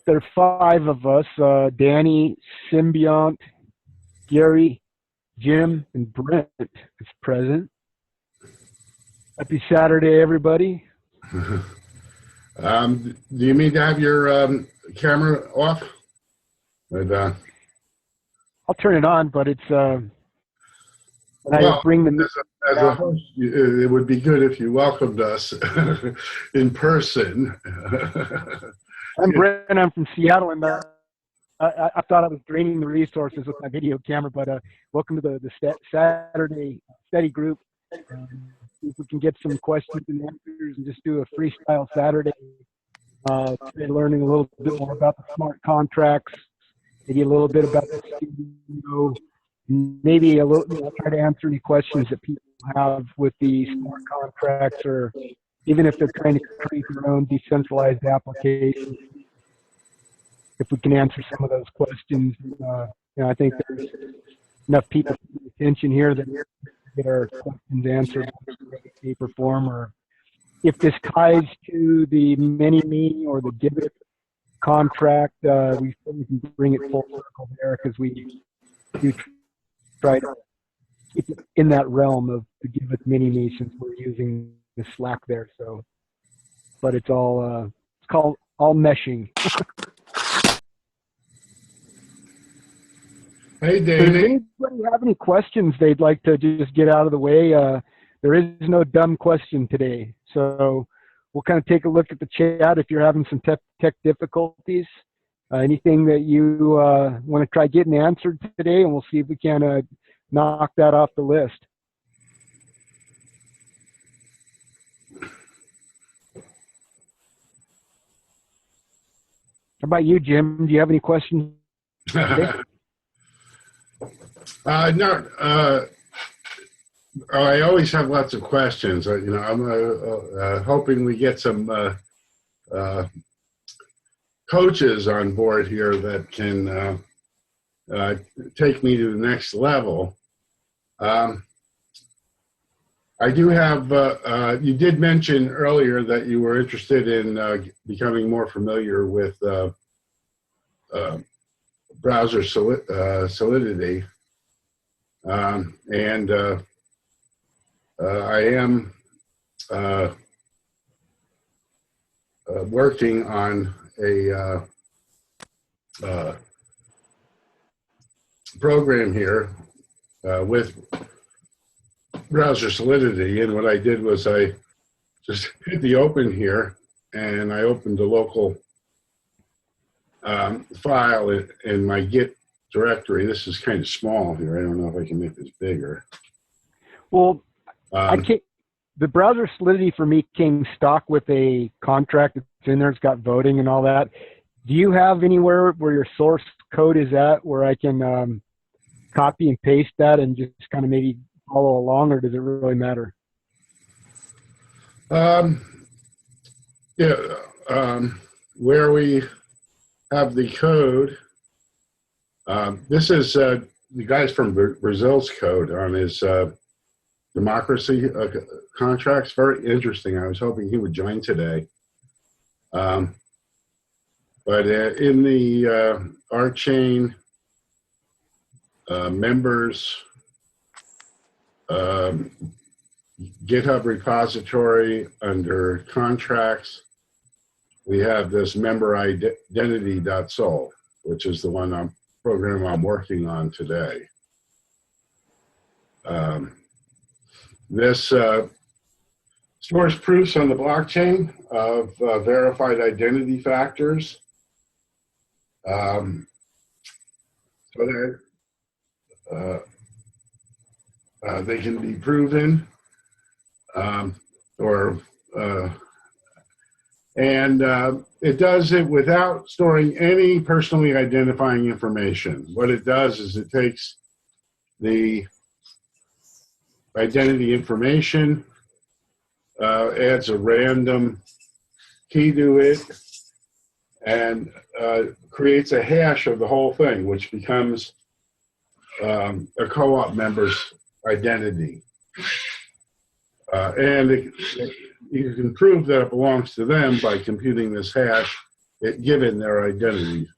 there are five of us, Danny, Symbiont, Gary, Jim, and Brent is present. Happy Saturday, everybody. Do you mean to have your camera off? But, I'll turn it on, but it's when well, I bring the as a host, it would be good if you welcomed us in person. I'm Brent. I'm from Seattle, and I thought I was draining the resources with my video camera, but welcome to the Saturday study group. See if we can get some questions and answers and just do a freestyle Saturday. Today learning a little bit more about the smart contracts, maybe a little bit about the studio, maybe a little, I'll try to answer any questions that people have with the smart contracts, or even if they're trying to create their own decentralized applications. If we can answer some of those questions, I think there's enough people paying attention here that get our questions answered in paper form, or if this ties to the mini-me or the Giveth contract, we can bring it full circle there, because we do try to keep it in that realm of the Giveth mini-me, since we're using the Slack there. So, but it's all it's called all meshing. Hey, Does Danny. anybody have any questions they'd like to just get out of the way? There is no dumb question today. So we'll kind of take a look at the chat if you're having some tech difficulties. Anything that you want to try getting answered today, and we'll see if we can knock that off the list. How about you, Jim? Do you have any questions today? No, I always have lots of questions. I'm hoping we get some coaches on board here that can take me to the next level. I do have, you did mention earlier that you were interested in becoming more familiar with browser Solidity. And I am working on a program here with browser Solidity, and what I did was I just hit the open here, and I opened a local file in my Git directory. This is kind of small here. I don't know if I can make this bigger. Well, the browser Solidity for me came stock with a contract that's in there. It's got voting and all that. Do you have anywhere where your source code is at where I can copy and paste that and just kind of maybe follow along, or does it really matter? Where we have the code, this is the guys from Brazil's code on his democracy contracts. Very interesting. I was hoping he would join today. But in the ArtChain members GitHub repository under contracts, we have this member identity.sol, which is the program I'm working on today. This stores proofs on the blockchain of verified identity factors. So that they can be proven, and it does it without storing any personally identifying information. What it does is it takes the identity information, adds a random key to it, and creates a hash of the whole thing, which becomes a co-op member's identity. And you can prove that it belongs to them by computing this hash given their identity.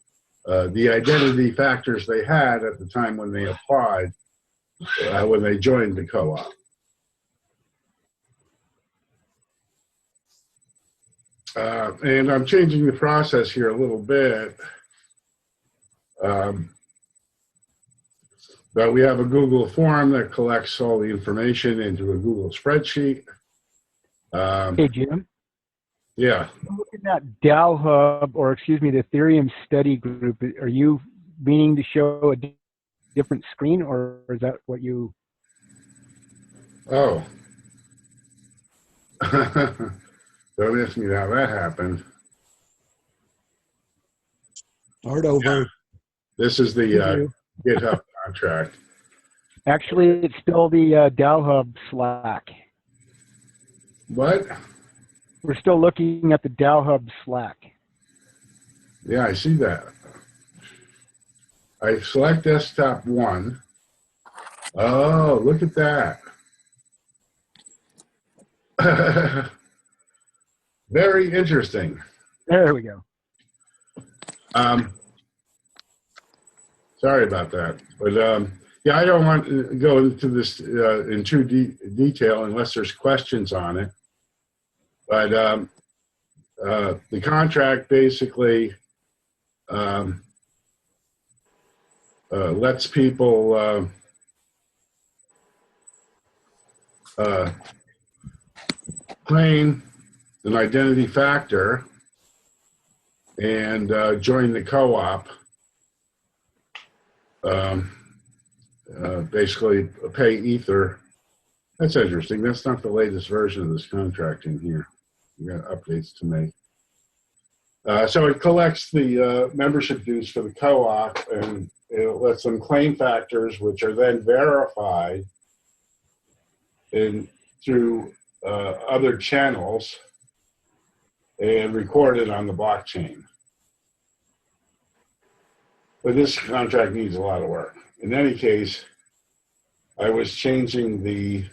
The identity factors they had at the time when they applied, when they joined the co-op. And I'm changing the process here a little bit. But we have a Google form that collects all the information into a Google spreadsheet. Hey, Jim. Yeah. Looking at DAO-Hub, or excuse me, the Ethereum study group, are you meaning to show a different screen, or is that what you? Oh. Don't ask me how that happened. Start over. This is the GitHub contract. Actually, it's still the DAO-Hub Slack. What? We're still looking at the DAO-Hub Slack. Yeah, I see that. I select desktop 1. Oh, look at that. Very interesting. There we go. Sorry about that, but yeah, I don't want to go into this in too detail unless there's questions on it. But the contract basically lets people claim an identity factor and join the co-op. Basically pay Ether. That's interesting. That's not the latest version of this contract in here. We got updates to make. So it collects the membership dues for the co-op, and it lets them claim factors, which are then verified through other channels and recorded on the blockchain. But this contract needs a lot of work. In any case, I was changing the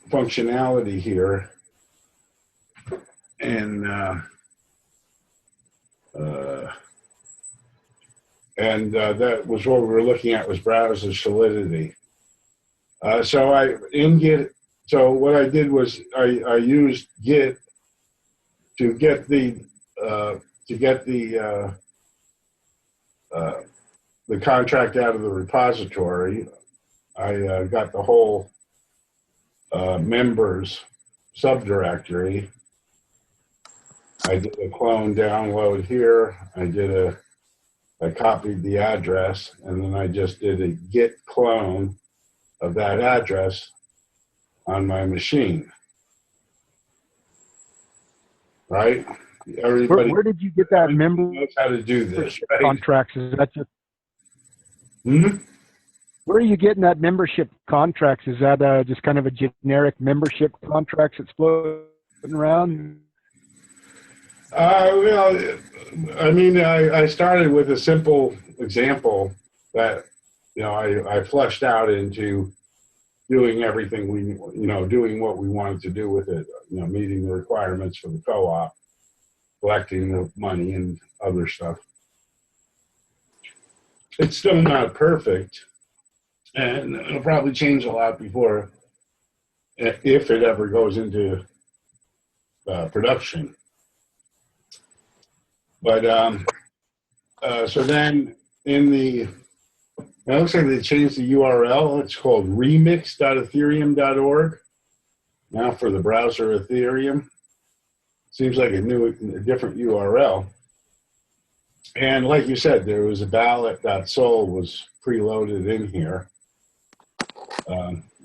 functionality here, and that was what we were looking at, was browser solidity. So what I did was I used Git to get the contract out of the repository. I got the whole members subdirectory. I did a clone download here. I copied the address, and then I just did a git clone of that address on my machine. Right? Everybody Where did you get that member knows how to do this, right? contracts? Is that just? Hmm? Where are you getting that membership contracts? Is that just kind of a generic membership contracts that's floating around? Well, I mean, I started with a simple example that, I fleshed out into doing everything doing what we wanted to do with it, meeting the requirements for the co-op, collecting the money and other stuff. It's still not perfect, and it'll probably change a lot before, if it ever goes into production. But so then it looks like they changed the URL. It's called remix.ethereum.org now for the browser Ethereum. Seems like a different URL. And like you said, there was a ballot.sol was preloaded in here,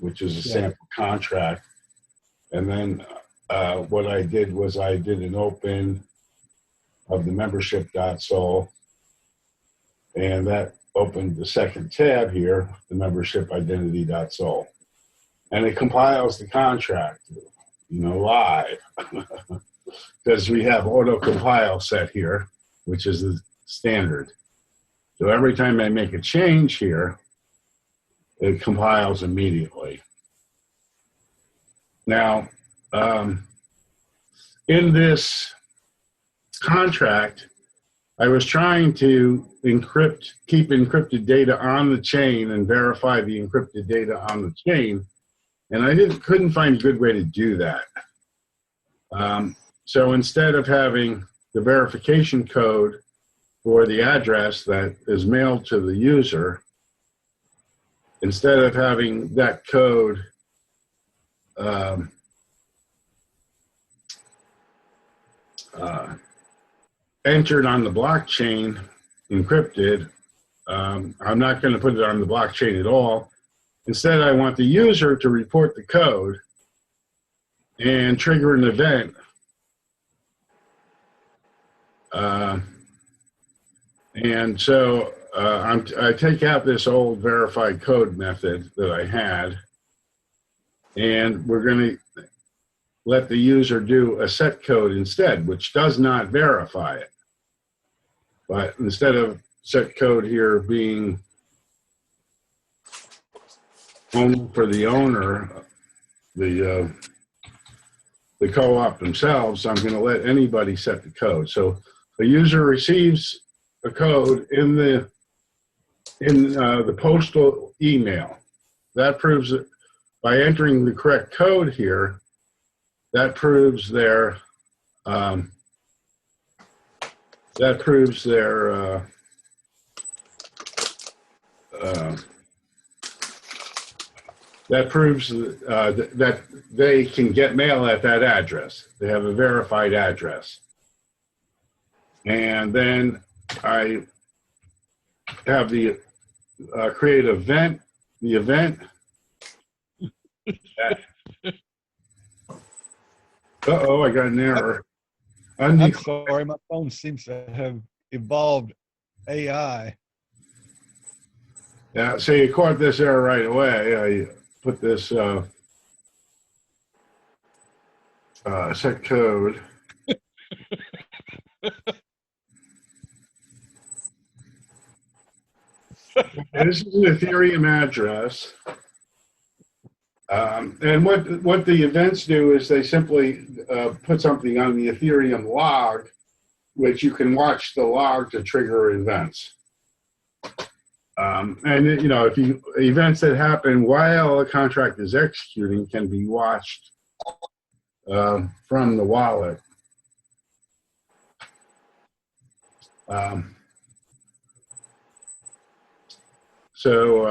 which is a sample contract. And then what I did was I did an open of the membership.sol, and that opened the second tab here, the membership identity.sol. And it compiles the contract, live, because we have auto compile set here, which is the standard. So every time I make a change here, it compiles immediately. Now, in this contract, I was trying to keep encrypted data on the chain and verify the encrypted data on the chain, and I couldn't find a good way to do that. So instead of having the verification code for the address that is mailed to the user, instead of having that code entered on the blockchain, encrypted, I'm not going to put it on the blockchain at all. Instead, I want the user to report the code and trigger an event. And so I take out this old verified code method that I had, and we're going to let the user do a set code instead, which does not verify it. But instead of set code here being only for the owner, the co-op themselves, I'm going to let anybody set the code. So the user receives a code in the postal email. That proves that by entering the correct code here, that proves their that they can get mail at that address. They have a verified address. And then I have the create event, the event. Uh-oh, I got an error. I'm sorry, my phone seems to have evolved AI. Yeah, so you caught this error right away. I put this set code. This is an Ethereum address. And what the events do is they simply put something on the Ethereum log, which you can watch the log to trigger events. And you know, if events that happen while a contract is executing can be watched from the wallet. So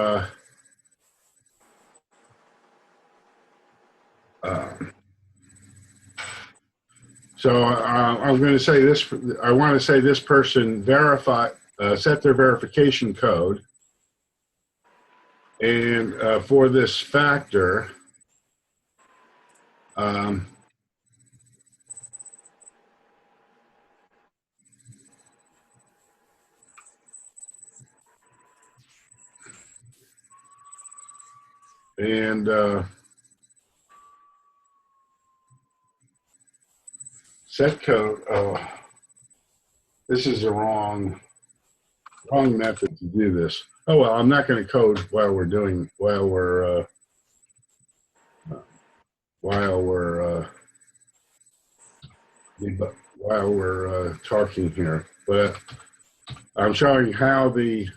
I'm going to say this. I want to say this person set their verification code, and for this factor, set code. Oh, this is the wrong method to do this. Oh well, I'm not going to code while we're talking here. But I'm showing how the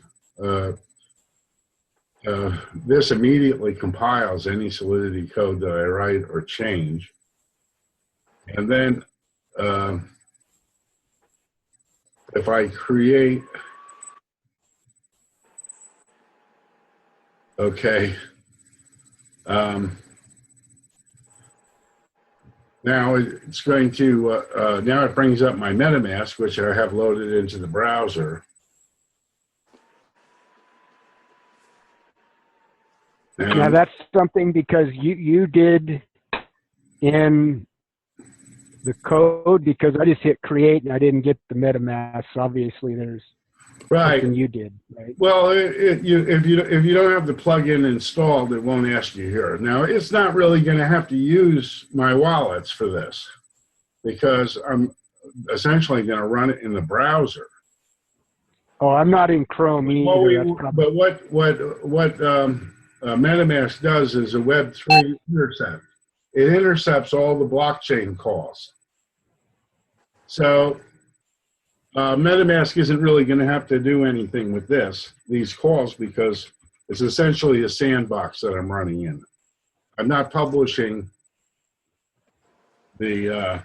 this immediately compiles any Solidity code that I write or change, and then if I create, okay, now it's going to, now it brings up my MetaMask, which I have loaded into the browser. Now that's something because you did in the code, because I just hit create and I didn't get the MetaMask. So obviously there's something you did, right? Well, if you don't have the plugin installed, it won't ask you here. Now it's not really going to have to use my wallets for this, because I'm essentially going to run it in the browser. Oh, I'm not in Chrome either. But what MetaMask does is a Web3 intercept. It intercepts all the blockchain calls. So MetaMask isn't really going to have to do anything with these calls, because it's essentially a sandbox that I'm running in. I'm not publishing the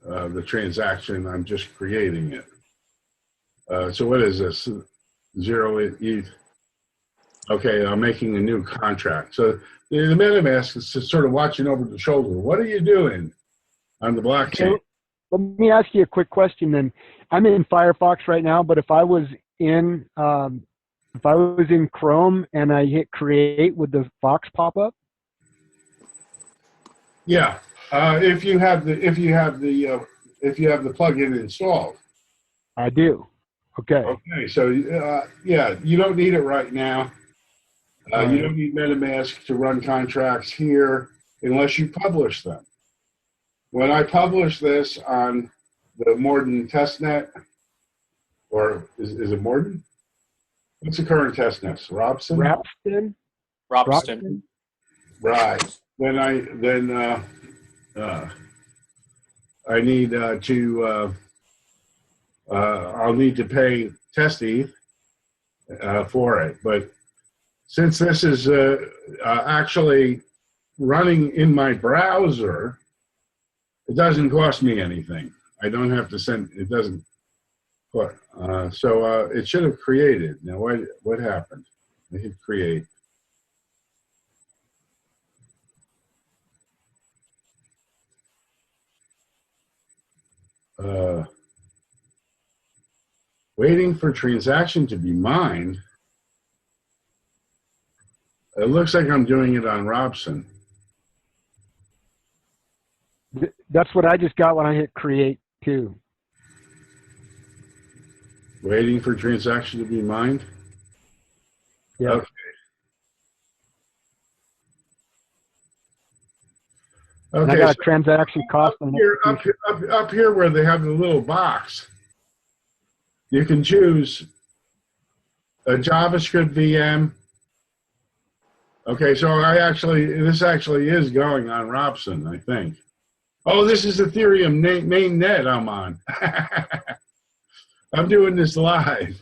the transaction. I'm just creating it. So what is this? 0 ETH. Okay, I'm making a new contract. So the MetaMask is just sort of watching over the shoulder. What are you doing on the blockchain? Okay, let me ask you a quick question then. I'm in Firefox right now, but if I was in Chrome and I hit create, would the Fox pop up? Yeah, if you have the plugin installed. I do. Okay. Okay, so yeah, you don't need it right now. You don't need MetaMask to run contracts here unless you publish them. When I publish this on the Morden testnet, or is it Morden? What's the current testnet? Robson? Ropsten? Right. Then I need I'll need to pay test ETH for it. But since this is actually running in my browser, it doesn't cost me anything. I don't have to send. It doesn't. So it should have created. Now what happened? I hit create. Waiting for transaction to be mined. It looks like I'm doing it on Robson. That's what I just got when I hit create too. Waiting for transaction to be mined? Yeah. Okay. And I got a transaction cost on up here where they have the little box, you can choose a JavaScript VM. Okay, so this actually is going on Robson, I think. Oh, this is Ethereum mainnet I'm on. I'm doing this live.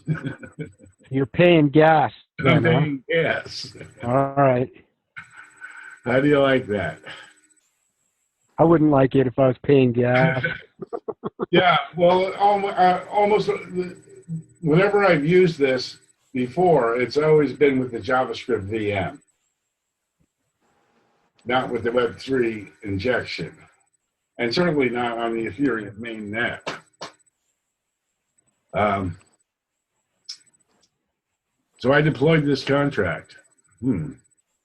You're paying gas. I'm paying gas. All right. How do you like that? I wouldn't like it if I was paying gas. Yeah, well, almost whenever I've used this before, it's always been with the JavaScript VM, not with the Web3 injection, and certainly not on the Ethereum mainnet. So I deployed this contract.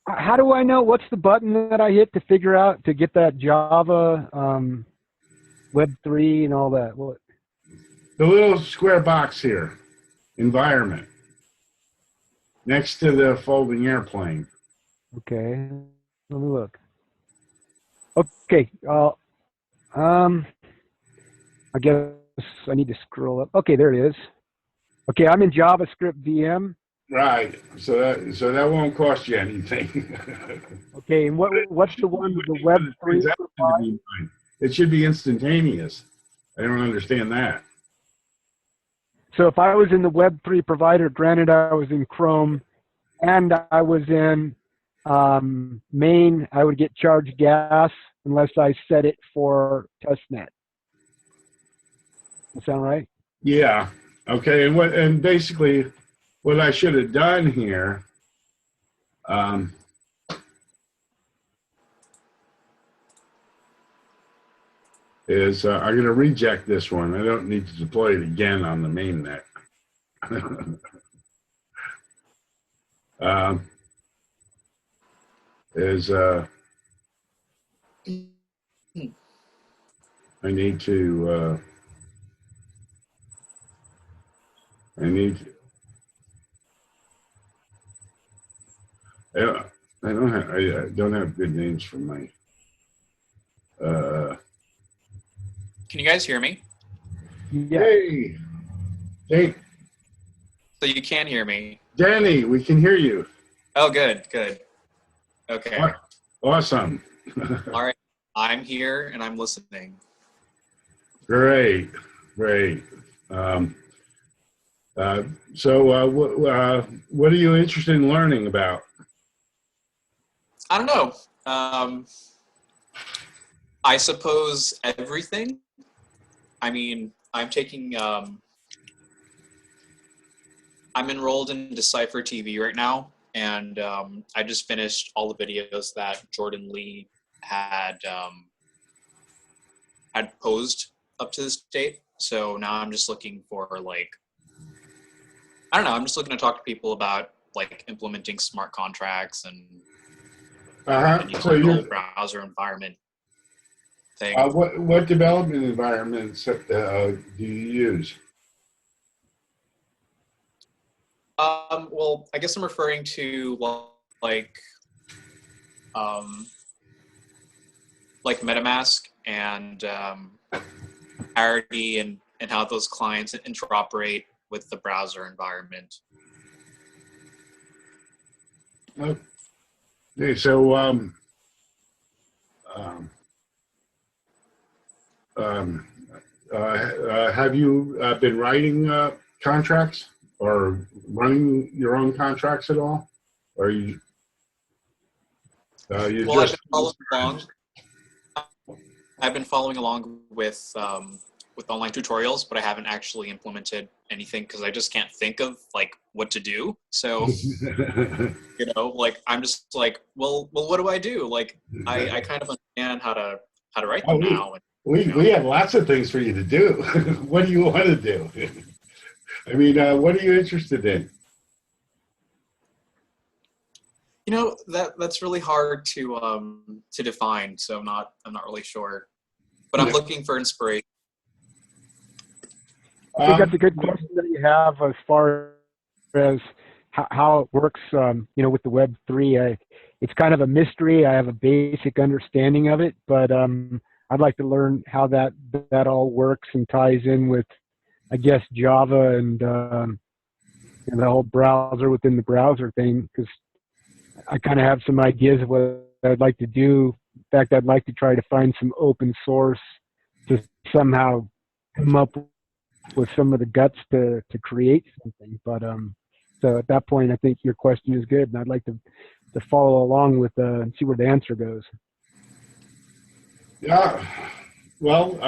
How do I know what's the button that I hit to figure out to get that Java Web3 and all that? What? The little square box here, environment, next to the folding airplane. Okay, let me look. Okay, I guess I need to scroll up. Okay, there it is. Okay, I'm in JavaScript VM. Right. So that won't cost you anything. Okay, and what's the one with the Web3? It should be instantaneous. I don't understand that. So if I was in the Web3 provider, granted I was in Chrome and I was in main, I would get charged gas unless I set it for testnet. That sound right? Yeah. Okay. And basically what I should have done here, is I'm going to reject this one. I don't need to deploy it again on the mainnet. I need to I don't have good names for my Can you guys hear me? Yeah. Hey, So you can hear me. Danny, we can hear you. Oh, good, good. Okay. Awesome. All right. I'm here and I'm listening. Great, great. What are you interested in learning about? I don't know. I suppose everything. I mean, I'm taking, I'm enrolled in Decipher TV right now, and I just finished all the videos that Jordan Lee had posed up to this date. So now I'm just looking for like, I don't know. I'm just looking to talk to people about like implementing smart contracts and So the you're, whole browser environment thing. what development environments do you use? Well, I guess I'm referring to like MetaMask and Parity and how those clients interoperate with the browser environment. Okay, so have you been writing contracts or running your own contracts at all? Or you Well, I've been following along with online tutorials, but I haven't actually implemented anything because I just can't think of like what to do. So you know, like I'm just like, well, what do I do? Like I kind of understand how to write them now. And, we have lots of things for you to do. What do you want to do? I mean, what are you interested in? You know, that's really hard to define. So I'm not really sure, but I'm looking for inspiration. I think that's a good question that you have as far as how it works, you know, with the Web3. It's kind of a mystery. I have a basic understanding of it, but I'd like to learn how that all works and ties in with, I guess, Java and the whole browser within the browser thing, because I kind of have some ideas of what I'd like to do. In fact, I'd like to try to find some open source to somehow come up with some of the guts to create something. But so at that point, I think your question is good, and I'd like to follow along with and see where the answer goes. Yeah, well,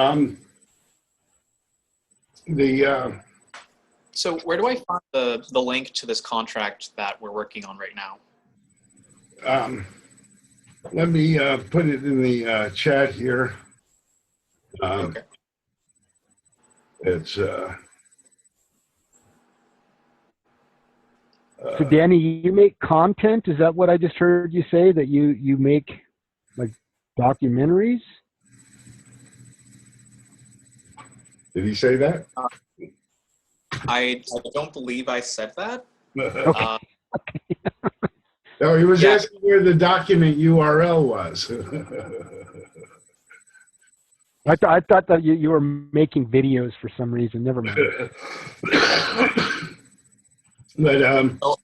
So where do I find the link to this contract that we're working on right now? let me put it in the chat here. Okay. It's So Danny, you make content? Is that what I just heard you say? That you make like documentaries? did he say that? I don't believe I said that. Okay. No, he was Yeah. asking where the document URL was. I thought that you were making videos for some reason. Never mind. But Well,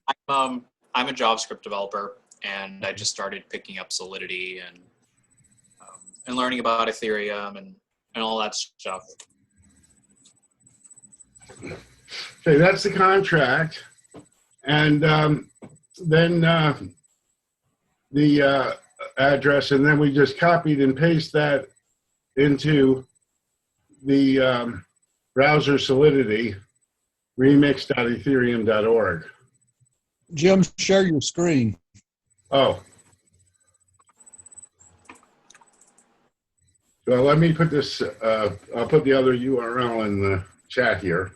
I'm a JavaScript developer, and I just started picking up Solidity and learning about Ethereum and all that stuff. okay, that's the contract, and then the address, and then we just copied and paste that into the browser Solidity remix.ethereum.org. Jim, share your screen. Oh. So let me put this, I'll put the other URL in the chat here,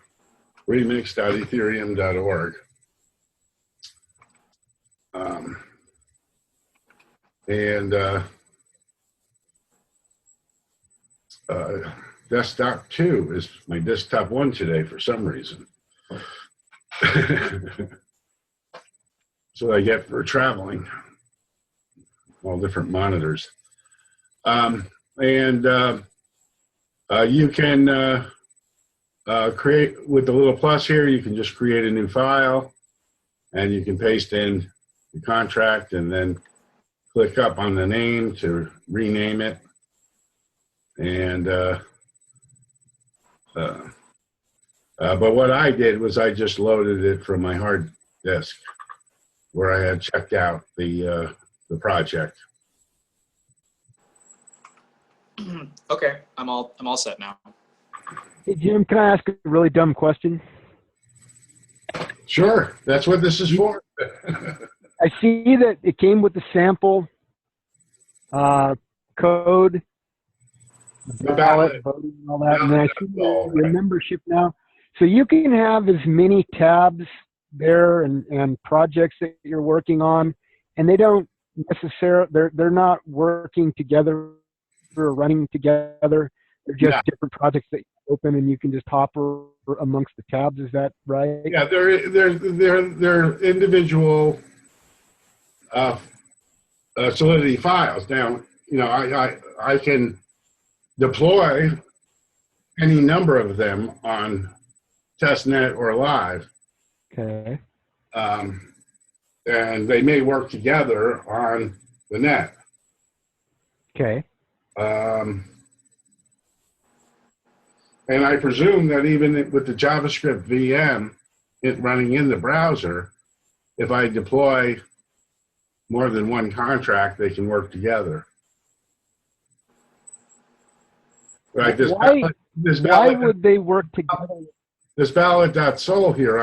remix.ethereum.org. Desktop 2 is my desktop 1 today for some reason. So I get for traveling, all different monitors. You can create, with the little plus here, you can just create a new file, and you can paste in the contract and then click up on the name to rename it. And, but what I did was I just loaded it from my hard disk where I had checked out the project. Okay, I'm all set now. Hey, Jim, can I ask a really dumb question? Sure, that's what this is for. I see that it came with the sample code, The ballot. voting, and all that, and then I see Oh, your right. membership now. So you can have as many tabs there and projects that you're working on, and they don't necessarily they're not working together or running together. They're just Yeah. different projects that you open, and you can just hop amongst the tabs. Is that right? Yeah, they're individual Solidity files. Now, you know, I can deploy any number of them on testnet or live, Okay. and they may work together on the net. Okay. And I presume that even with the JavaScript VM running in the browser, if I deploy more than one contract, they can work together. Right? Why would they work together? This ballot.sol here,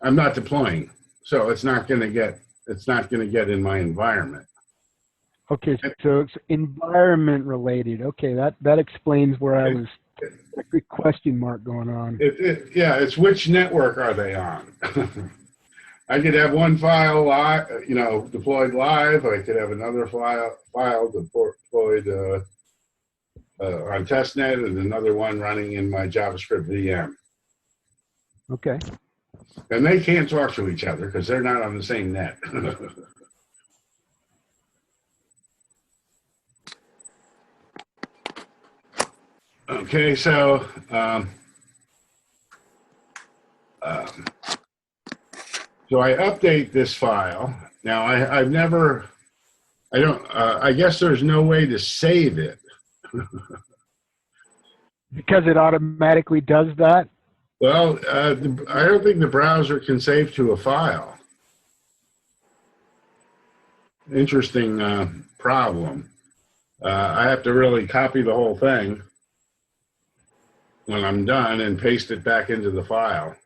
I'm not deploying, so it's not going to get in my environment. Okay, so it's environment related. Okay, that explains where I was. A good question mark going on. Yeah, it's which network are they on? I could have one file live, deployed live. I could have another file deployed on testnet, and another one running in my JavaScript VM. Okay. And they can't talk to each other because they're not on the same net. Okay, so so I update this file. Now I guess there's no way to save it. Because it automatically does that? Well, I don't think the browser can save to a file. Interesting problem. I have to really copy the whole thing when I'm done and paste it back into the file.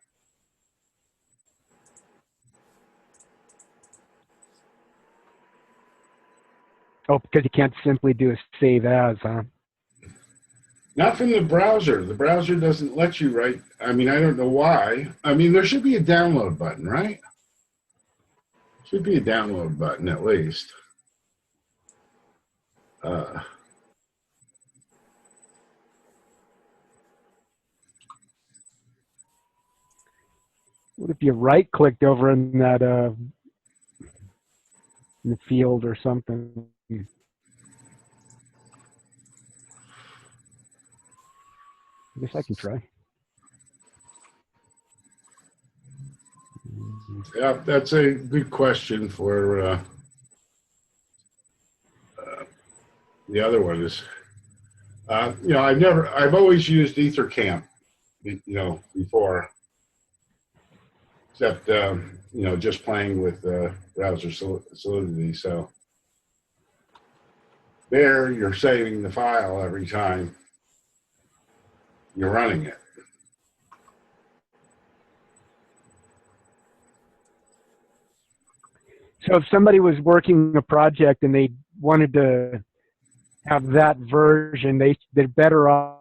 Oh, because you can't simply do a save as, huh? Not from the browser. The browser doesn't let you write. I mean, I don't know why. I mean, there should be a download button, right? Should be a download button at least. What if you right-clicked over in that in the field or something? I guess I can try. Yeah, that's a good question for the other one is, I've always used EtherCamp, before, except, just playing with browser Solidity. So there you're saving the file every time you're running it. So if somebody was working a project and they wanted to have that version, they're better off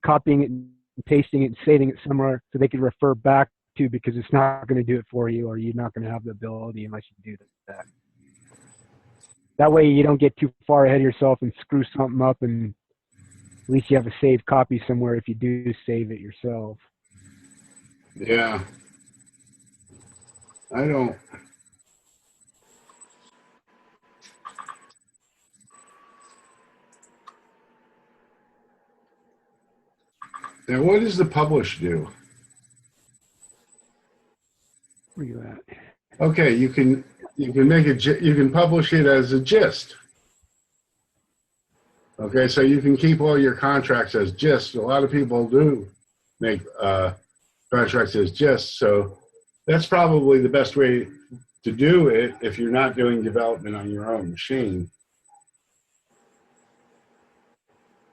copying it and pasting it and saving it somewhere so they could refer back to, because it's not going to do it for you, or you're not going to have the ability unless you do that. That way you don't get too far ahead of yourself and screw something up, and at least you have a saved copy somewhere if you do save it yourself. Yeah. I don't. Now, what does the publish do? Where you at? Okay, you can you can make it, you can publish it as a gist. Okay, so you can keep all your contracts as gist. A lot of people do make contracts as gist, so that's probably the best way to do it if you're not doing development on your own machine.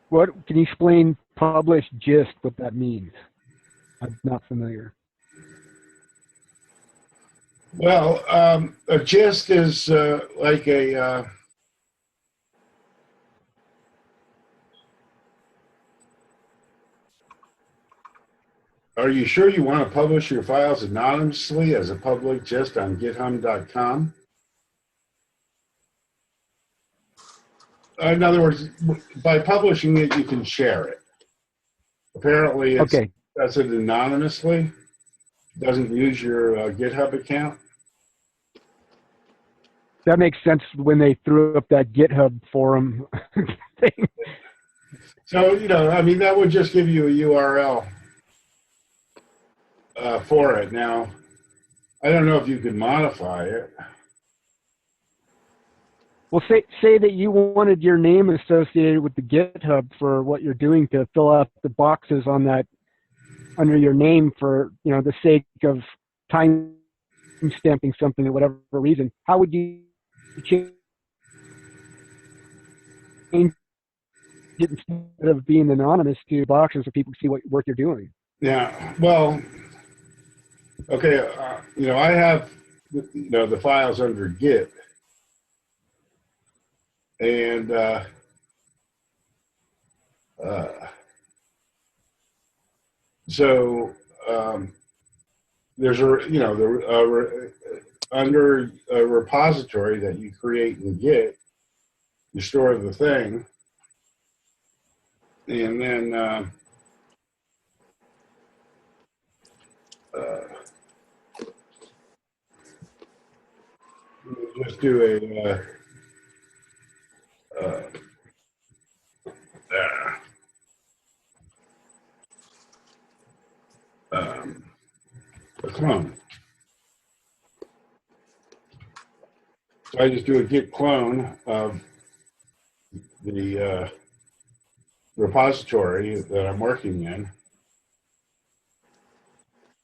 What can you explain? Publish gist, what that means? I'm not familiar. Well, a gist is like a are you sure you want to publish your files anonymously as a public gist on github.com? In other words, by publishing it, you can share it. Apparently, it does it anonymously. Doesn't use your GitHub account. That makes sense when they threw up that GitHub forum thing. So, you know, I mean, that would just give you a URL for it. Now, I don't know if you could modify it. Well, say that you wanted your name associated with the GitHub for what you're doing to fill out the boxes on that under your name for, you know, the sake of time stamping something or whatever reason. How would you change it instead of being anonymous to boxes so people can see what work you're doing? Yeah, well, okay, you know, I have, you know, the files under Git. And so there's a, you know, under a repository that you create in Git, you store the thing, and then you just do a clone. So I just do a git clone of the repository that I'm working in,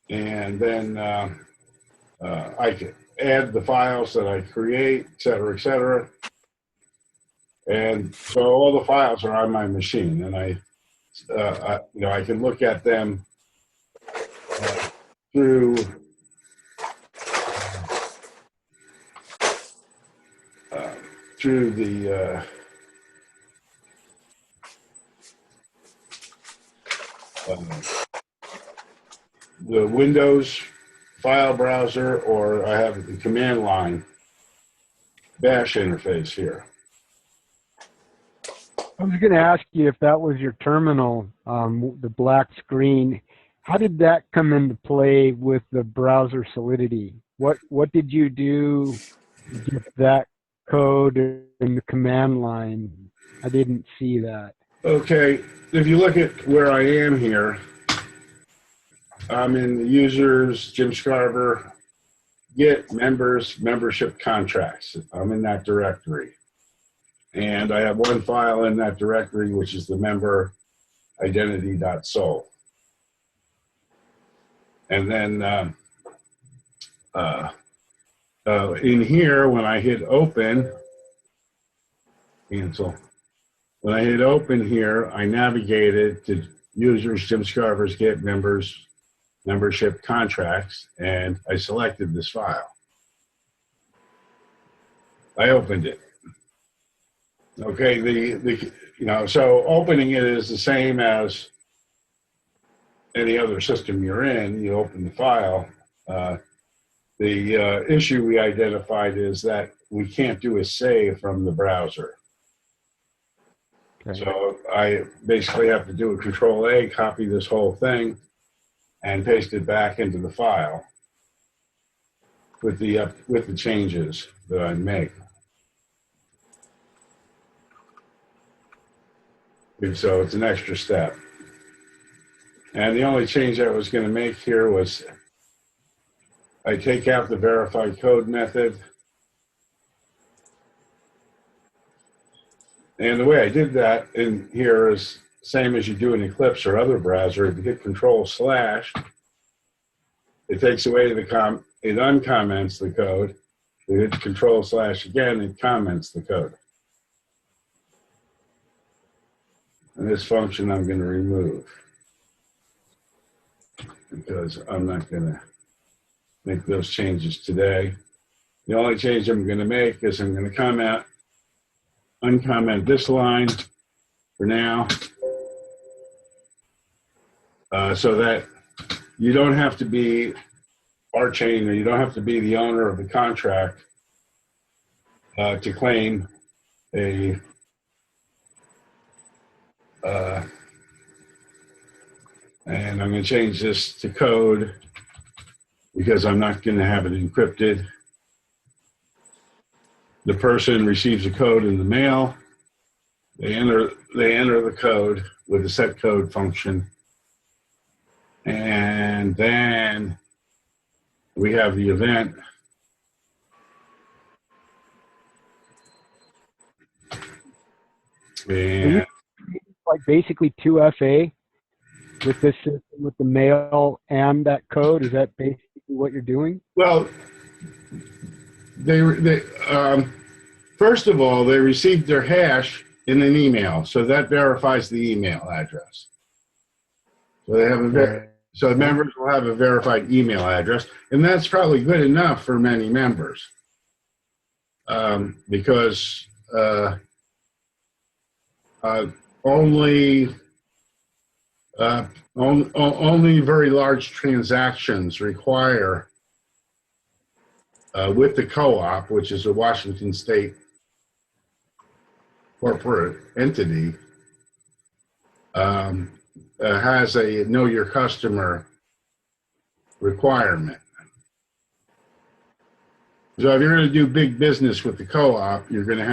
and then I can add the files that I create, et cetera, et cetera. And so all the files are on my machine, and I you know, I can look at them through the Windows file browser, or I have the command line bash interface here. I was going to ask you if that was your terminal, the black screen. How did that come into play with the browser Solidity? What did you do to get that code in the command line? I didn't see that. Okay, if you look at where I am here, I'm in the users, Jim Scarver, Git, members, membership contracts. I'm in that directory. And I have one file in that directory, which is the member identity.sol. And then in here, when I hit open, cancel. When I hit open here, I navigated to users, Jim Scarver's Git, members, membership contracts, and I selected this file. I opened it. Okay, you know, so opening it is the same as any other system you're in. You open the file. The issue we identified is that we can't do a save from the browser. Okay. So I basically have to do a Control-A, copy this whole thing, and paste it back into the file with the changes that I make. And so it's an extra step. And the only change I was going to make here was I take out the verified code method And the way I did that in here is same as you do in Eclipse or other browser. If you hit Control/, it takes away it uncomments the code. You hit Control/ again, it comments the code. And this function I'm going to remove because I'm not going to make those changes today. The only change I'm going to make is I'm going to uncomment this line for now, so that you don't have to be Archain, or you don't have to be the owner of the contract to claim a and I'm going to change this to code because I'm not going to have it encrypted. The person receives a code in the mail. They enter the code with the set code function, and then we have the event. And Like basically 2FA with this system, with the mail and that code. Is that basically what you're doing? well, they first of all, they received their hash in an email, so that verifies the email address. So they have so the members will have a verified email address, and that's probably good enough for many members, because only very large transactions require, with the co-op, which is a Washington State corporate entity, has a know your customer requirement. So if you're going to do big business with the co-op, you're going to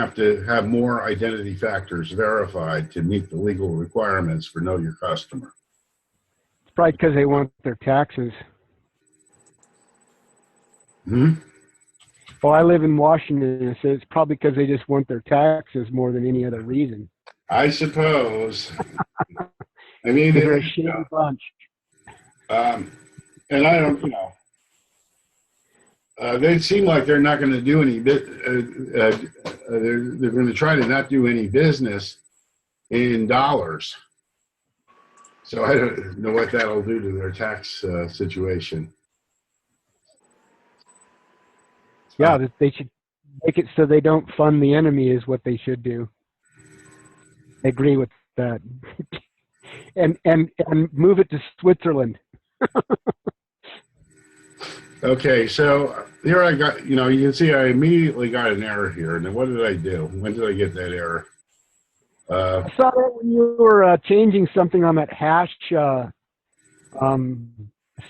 have more identity factors verified to meet the legal requirements for know your customer. It's probably because they want their taxes. Hmm? Well, I live in Washington, so it's probably because they just want their taxes more than any other reason. I suppose. I mean, They're a shady bunch. and I don't, they seem like they're not going to do any. They're going to try to not do any business in dollars. So I don't know what that'll do to their tax situation. Yeah, they should make it so they don't fund the enemy is what they should do. I agree with that. and move it to Switzerland. Okay, so here I got, you can see I immediately got an error here. And what did I do? When did I get that error? I saw that when you were changing something on that hash a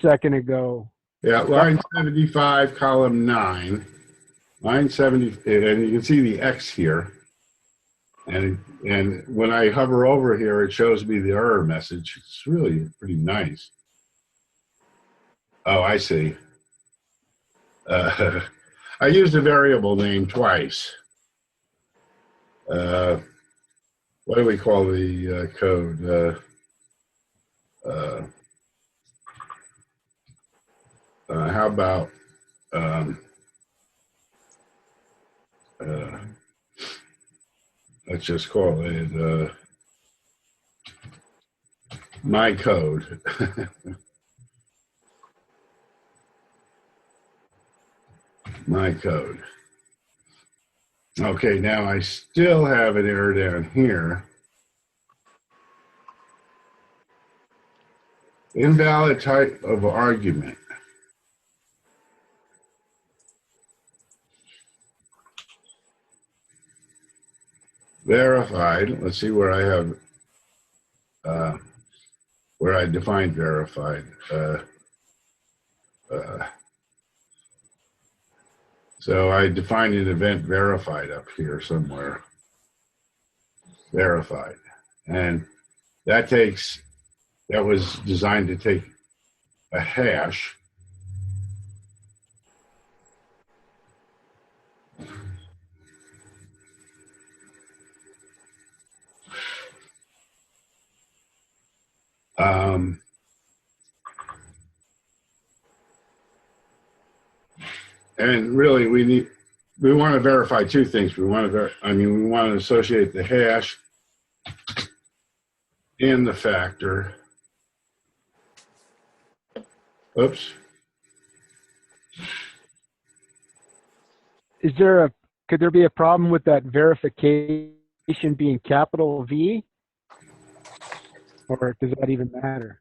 second ago. Yeah, line 75, column 9. Line 70, and you can see the X here. And when I hover over here, it shows me the error message. It's really pretty nice. Oh, I see. I used a variable name twice. What do we call the code? How about let's just call it my code. My code. Okay, now I still have an error down here. Invalid type of argument. Verified. Let's see where I have, where I defined verified. So I defined an event verified up here somewhere. Verified. And that was designed to take a hash Um, and really, we want to verify two things. We want to associate the hash and the factor. Oops. Could there be a problem with that verification being capital V? Or does that even matter?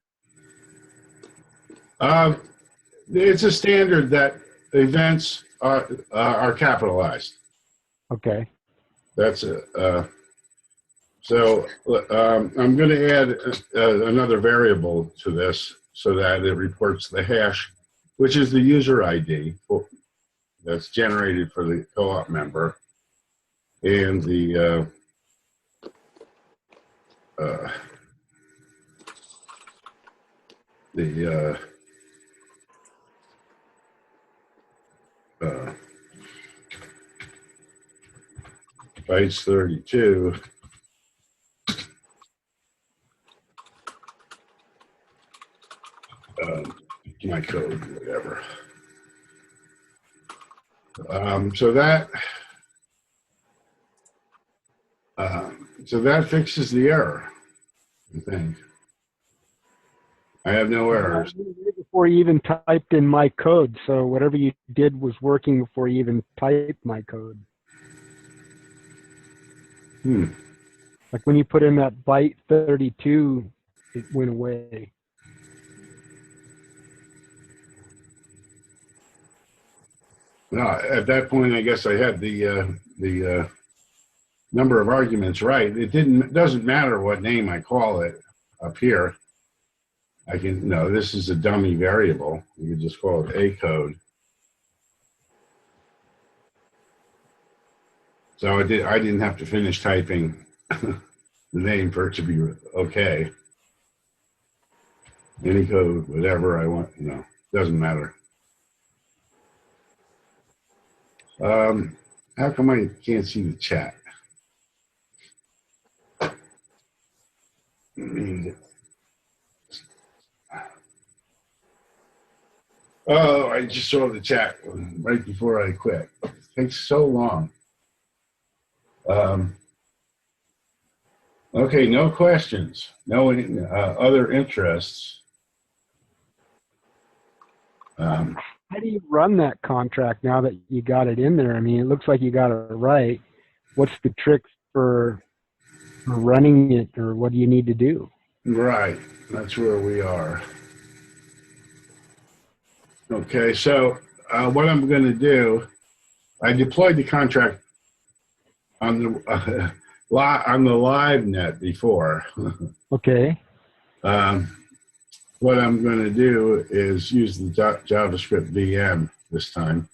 It's a standard that events are capitalized. Okay. That's so I'm going to add another variable to this so that it reports the hash, which is the user ID that's generated for the co-op member, and the bytes 32. My code, whatever. So that fixes the error, I think. I have no errors. Before you even typed in my code, so whatever you did was working before you even typed my code. Like when you put in that byte 32, it went away. No, at that point, I guess I had the number of arguments right. It doesn't matter what name I call it up here. This is a dummy variable. You can just call it a code. So I didn't have to finish typing the name for it to be okay. Any code, whatever I want, doesn't matter. How come I can't see the chat? Oh, I just saw the chat right before I quit. It takes so long. Okay, no questions. No other interests. How do you run that contract now that you got it in there? I mean, it looks like you got it right. What's the trick for running it, or what do you need to do? Right, that's where we are. Okay, so what I'm going to do, I deployed the contract on the live net before. Okay. What I'm going to do is use the JavaScript VM this time,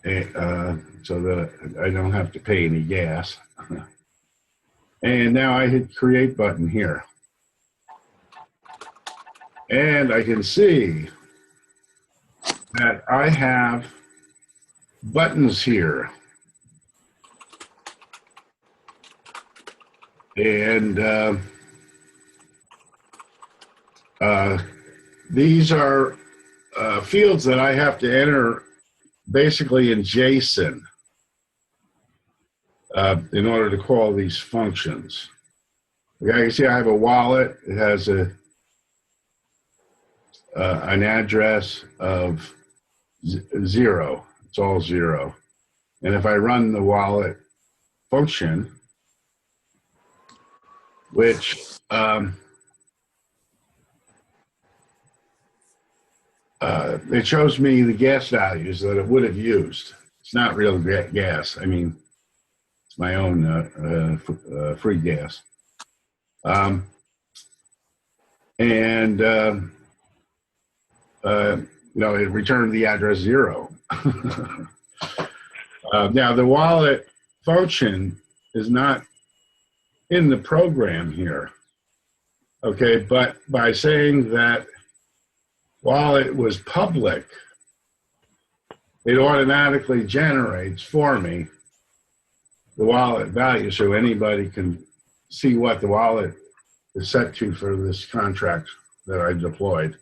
so that I don't have to pay any gas. And now I hit create button here. And I can see that I have buttons here. And these are fields that I have to enter basically in JSON in order to call these functions. Okay, you can see I have a wallet. It has an address of 0. It's all 0. And if I run the wallet function, which it shows me the gas values that it would have used. It's not real gas. I mean, it's my own free gas. It returned the address 0. Now, the wallet function is not in the program here. Okay, but by saying that wallet was public, it automatically generates for me the wallet value so anybody can see what the wallet is set to for this contract that I deployed.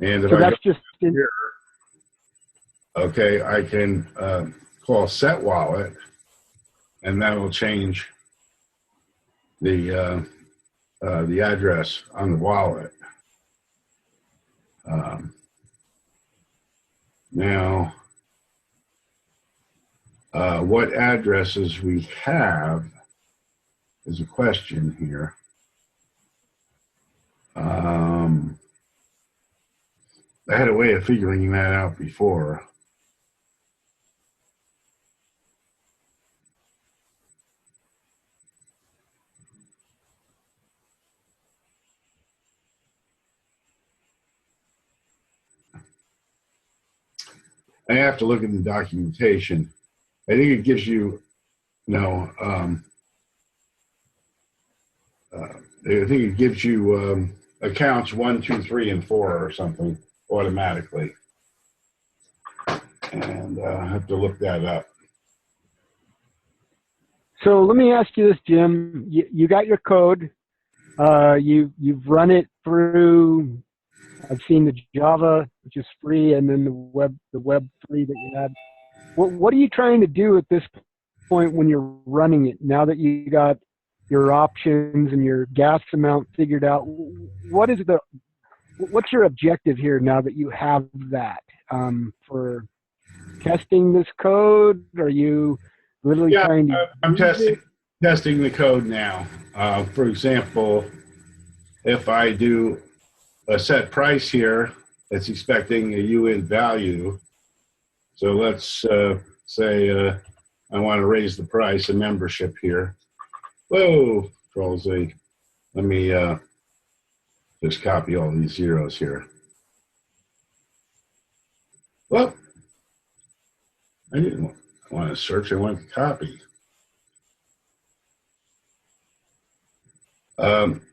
And if So I go that's just in, here, okay, I can call set wallet, and that will change the address on the wallet. Now, what addresses we have is a question here. I had a way of figuring that out before. I have to look at the documentation. I think it gives you, I think it gives you accounts 1, 2, 3, and 4 or something automatically. And I have to look that up. so let me ask you this, Jim. You got your code. You've run it through. I've seen the Java, which is free, and then the Web 3 that you had. What are you trying to do at this point when you're running it? Now that you got your options and your gas amount figured out, what's your objective here now that you have that? For testing this code? Are you literally trying to? I'm testing the code now. For example, if I do a set price here, it's expecting a UID value. So let's say I want to raise the price of membership here. Whoa, Control Z. Let me just copy all these zeros here. Well, I didn't want to search, I want to copy.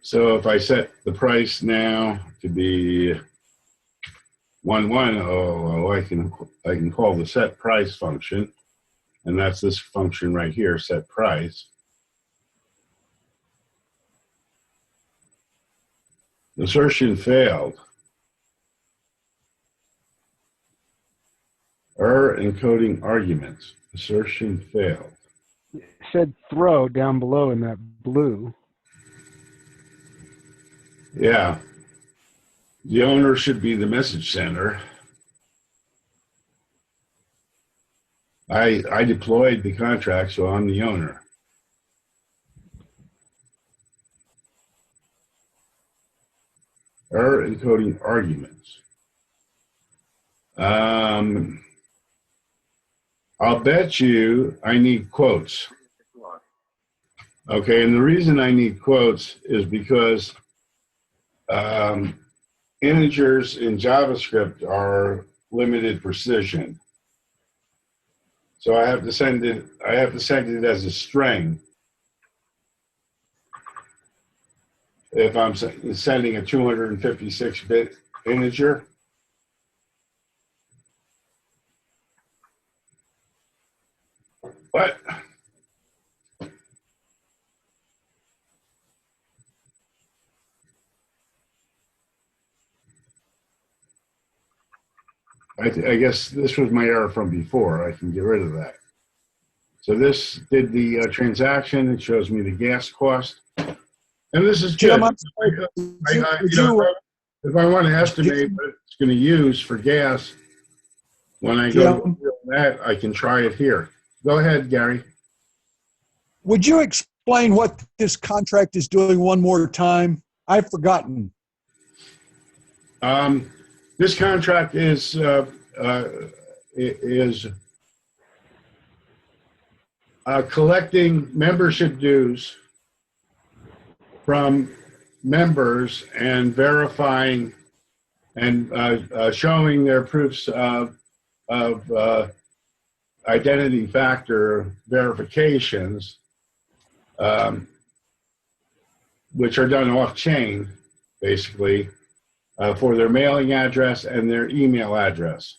So if I set the price now to be 1100, I can call the set price function, and that's this function right here, set price. Assertion failed. Error encoding arguments. Assertion failed. It said throw down below in that blue. Yeah. The owner should be the message sender. I deployed the contract, so I'm the owner. Error encoding arguments. I'll bet you I need quotes. Okay, and the reason I need quotes is because integers in JavaScript are limited precision. So I have to send it as a string. If I'm sending a 256-bit integer. What? I guess this was my error from before. I can get rid of that. So this did the transaction. It shows me the gas cost. And this is good. Jim, I'm sorry. If I want to estimate what it's going to use for gas, when I go to that, I can try it here. Go ahead, Gary. Would you explain what this contract is doing one more time? I've forgotten. This contract is collecting membership dues from members and verifying and showing their proofs of identity factor verifications, which are done off-chain, basically, for their mailing address and their email address.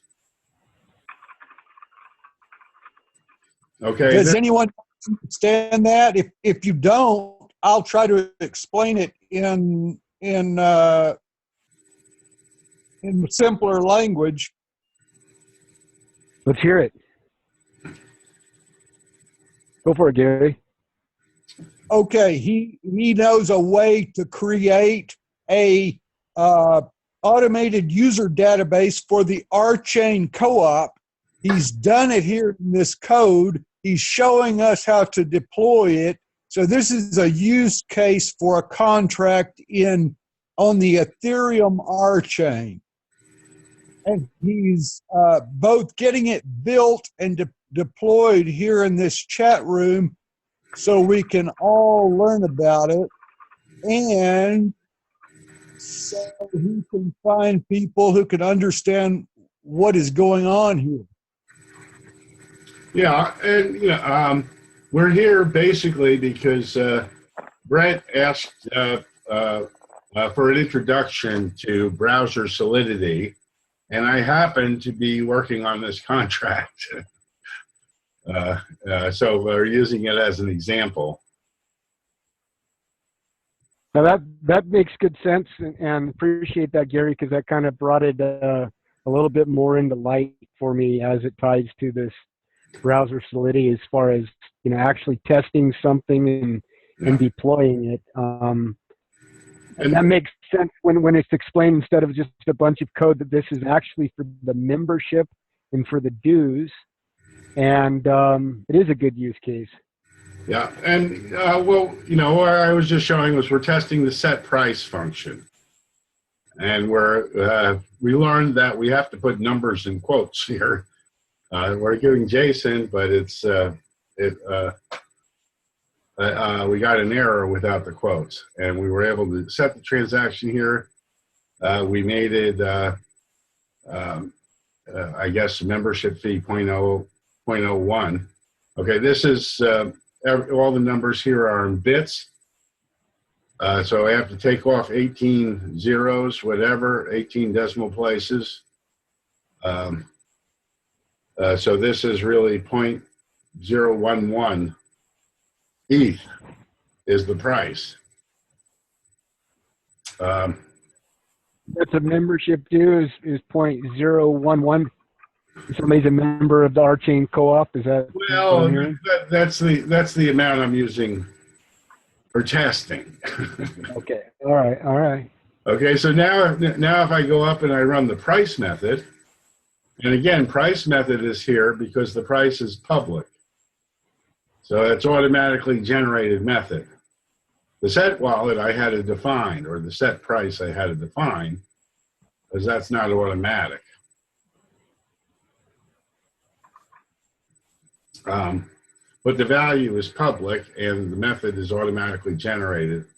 Okay. Does anyone understand that? If you don't, I'll try to explain it in simpler language. Let's hear it. Go for it, Gary. Okay, he knows a way to create a automated user database for the RChain co-op. He's done it here in this code. He's showing us how to deploy it. So this is a use case for a contract on the Ethereum RChain. And he's both getting it built and deployed here in this chat room so we can all learn about it, and so he can find people who can understand what is going on here. Yeah, and we're here basically because Brett asked for an introduction to Browser Solidity, and I happen to be working on this contract. So we're using it as an example. Now that makes good sense, and appreciate that, Gary, because that kind of brought it a little bit more into light for me as it ties to this Browser Solidity as far as actually testing something and deploying it. And that makes sense when it's explained instead of just a bunch of code that this is actually for the membership and for the dues. And it is a good use case. Yeah, and what I was just showing was we're testing the set price function, and we learned that we have to put numbers in quotes here. We're giving JSON, but we got an error without the quotes, and we were able to set the transaction here. We made it, I guess, membership fee 0.01. Okay, this is all the numbers here are in bits. So I have to take off 18 zeros, whatever, 18 decimal places. So this is really 0.011 ETH is the price. That's a membership due is 0.011. Somebody's a member of the RChain co-op. Is that? Well, that's the amount I'm using for testing. Okay. All right. Okay. So now if I go up and I run the price method, and again, price method is here because the price is public. So it's automatically generated method. The set wallet I had to define, or the set price I had to define, because that's not automatic. But the value is public and the method is automatically generated to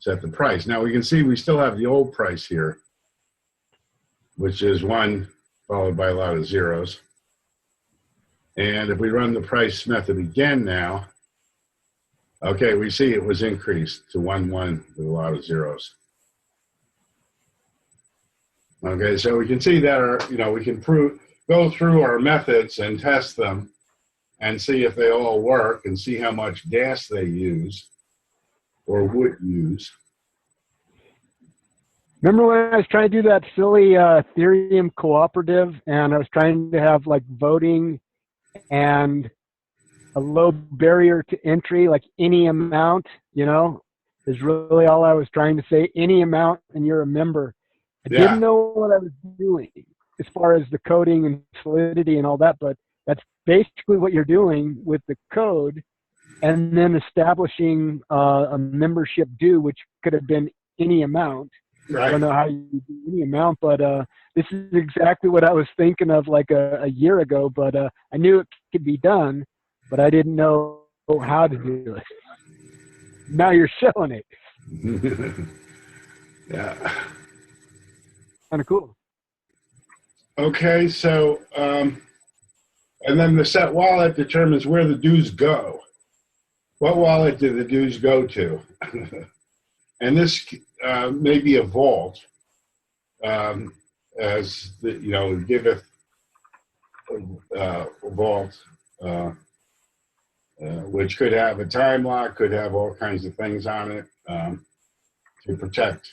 set the price. Now we can see we still have the old price here, which is 1 followed by a lot of zeros. And if we run the price method again now, okay, we see it was increased to 1 with a lot of zeros. Okay, so we can see that we can go through our methods and test them and see if they all work and see how much gas they use or would use. Remember when I was trying to do that silly Ethereum cooperative, and I was trying to have like voting and a low barrier to entry, like any amount, is really all I was trying to say. Any amount, and you're a member. I didn't know what I was doing as far as the coding and Solidity and all that, but that's basically what you're doing with the code, and then establishing a membership due, which could have been any amount. Right. I don't know how you do any amount, but this is exactly what I was thinking of like a year ago, but I knew it could be done, but I didn't know how to do it. Now you're showing it. Yeah. Kind of cool. Okay, so, and then the set wallet determines where the dues go. What wallet do the dues go to? And this may be a vault, as the, giveth vault. which could have a time lock, could have all kinds of things on it to protect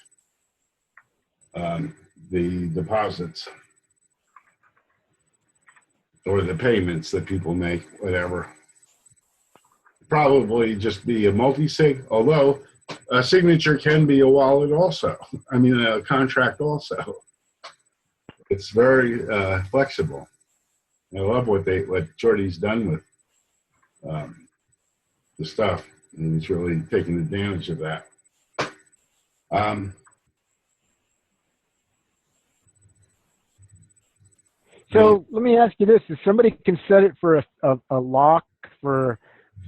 the deposits or the payments that people make, whatever. Probably just be a multi-sig, although a signature can be a wallet also. I mean, a contract also. It's very flexible. I love what Jordy's done with the stuff, and he's really taking advantage of that. So let me ask you this: if somebody can set it for a lock for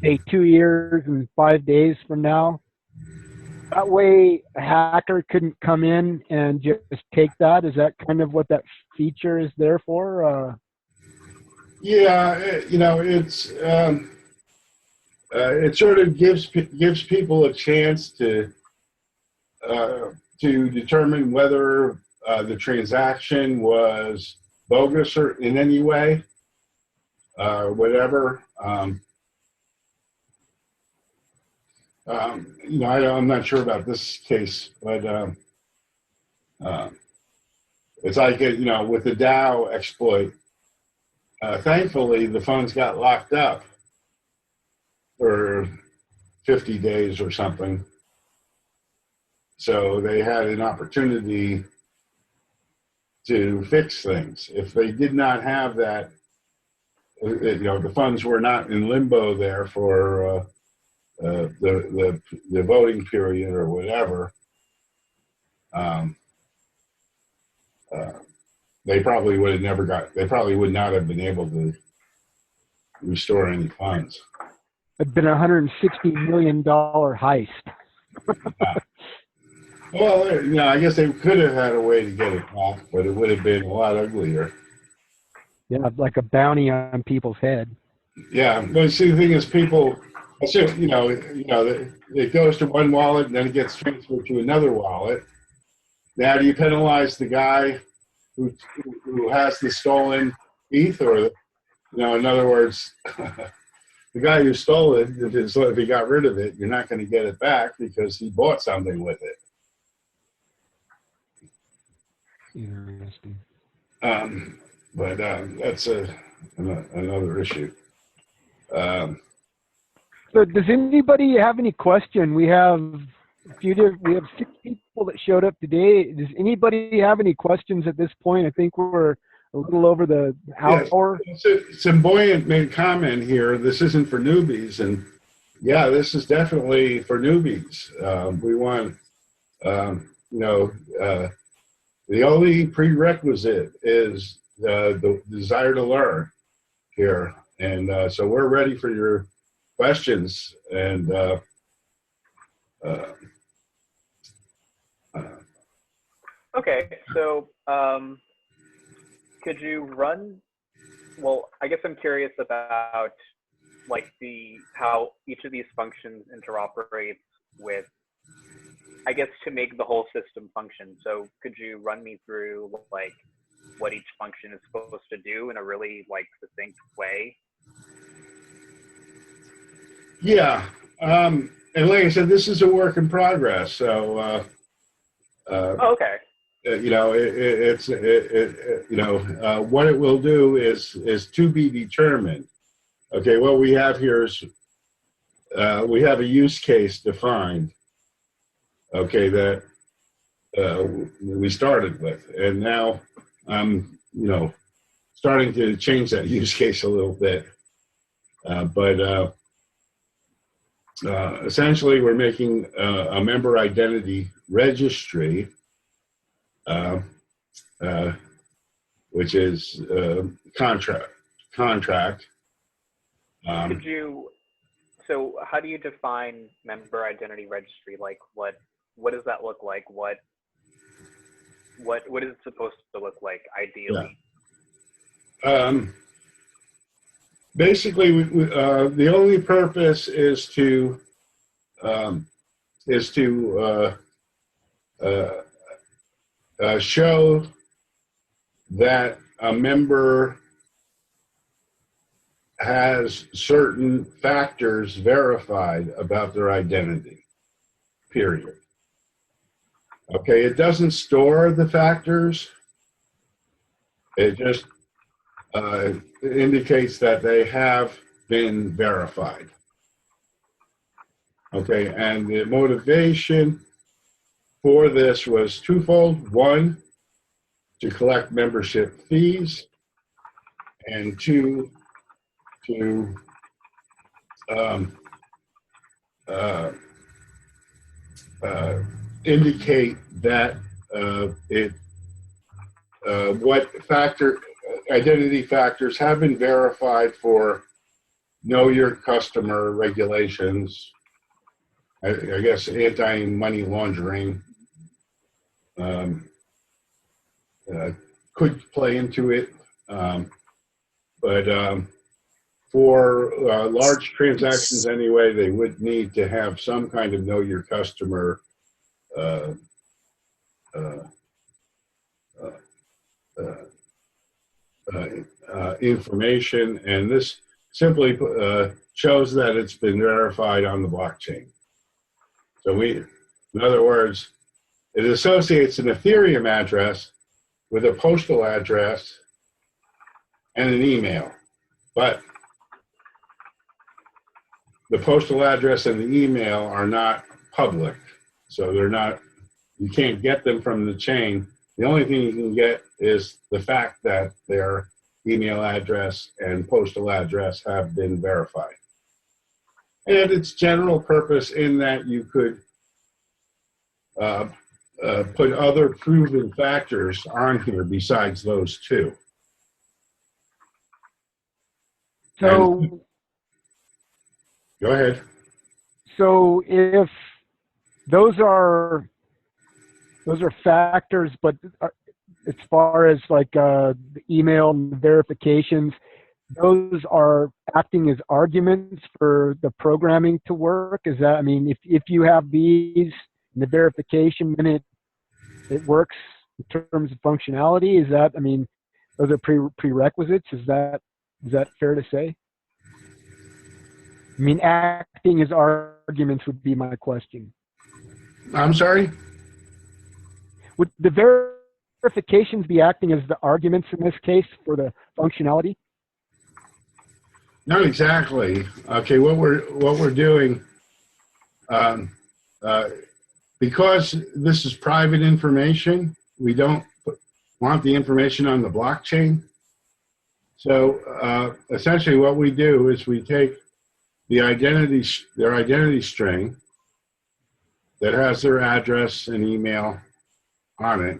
say 2 years and 5 days from now, that way a hacker couldn't come in and just take that. Is that kind of what that feature is there for? Yeah, it sort of gives people a chance to determine whether the transaction was bogus or in any way, whatever. I'm not sure about this case, but it's like with the Dow exploit. Thankfully, the funds got locked up for 50 days or something. So they had an opportunity to fix things. If they did not have that, the funds were not in limbo there for the voting period or whatever. They probably would not have been able to restore any funds. It'd been $160 million heist. Well, I guess they could have had a way to get it back, but it would have been a lot uglier. Yeah, like a bounty on people's head. Yeah, but see, the thing is, people, it goes to one wallet and then it gets transferred to another wallet. Now, do you penalize the guy who has the stolen ETH, or, in other words, the guy who stole it, if he got rid of it, you're not going to get it back because he bought something with it. Interesting. But that's another issue. So does anybody have any question? We have we have 6 people that showed up today. Does anybody have any questions at this point? I think we're a little over the hour. Simboyant made a comment here. This isn't for newbies, and yeah, this is definitely for newbies. We want, the only prerequisite is the desire to learn here, and so we're ready for your questions. And okay, so could you run? Well, I guess I'm curious about how each of these functions interoperates with, I guess, to make the whole system function. So could you run me through what each function is supposed to do in a really succinct way? yeah, and like I said, this is a work in progress. So Okay. What it will do is to be determined. Okay, what we have here is we have a use case defined. Okay, that we started with, and now I'm starting to change that use case a little bit, but essentially we're making a member identity registry, which is contract. So how do you define member identity registry? What does that look like? What is it supposed to look like ideally? Yeah. Basically, the only purpose is to show that a member has certain factors verified about their identity, period. Okay, it doesn't store the factors. It just indicates that they have been verified. Okay, and the motivation for this was twofold. One, to collect membership fees, and two, to indicate that what identity factors have been verified for know your customer regulations, I guess anti-money laundering could play into it, but for large transactions anyway, they would need to have some kind of know your customer information, and this simply shows that it's been verified on the blockchain. So in other words, it associates an Ethereum address with a postal address and an email, but the postal address and the email are not public, so they're not. You can't get them from the chain. The only thing you can get is the fact that their email address and postal address have been verified. And its general purpose in that you could put other proven factors on here besides those two. So, Go ahead. so if those are factors, but as far as like the email and the verifications, those are acting as arguments for the programming to work. Is that, I mean, if you have these and the verification, then it works in terms of functionality. Is that, I mean, those are prerequisites. Is that fair to say? I mean, acting as arguments would be my question. I'm sorry? Would the verifications be acting as the arguments in this case for the functionality? Not exactly. Okay, what we're doing, because this is private information, we don't want the information on the blockchain. So essentially, what we do is we take their identity string that has their address and email on it,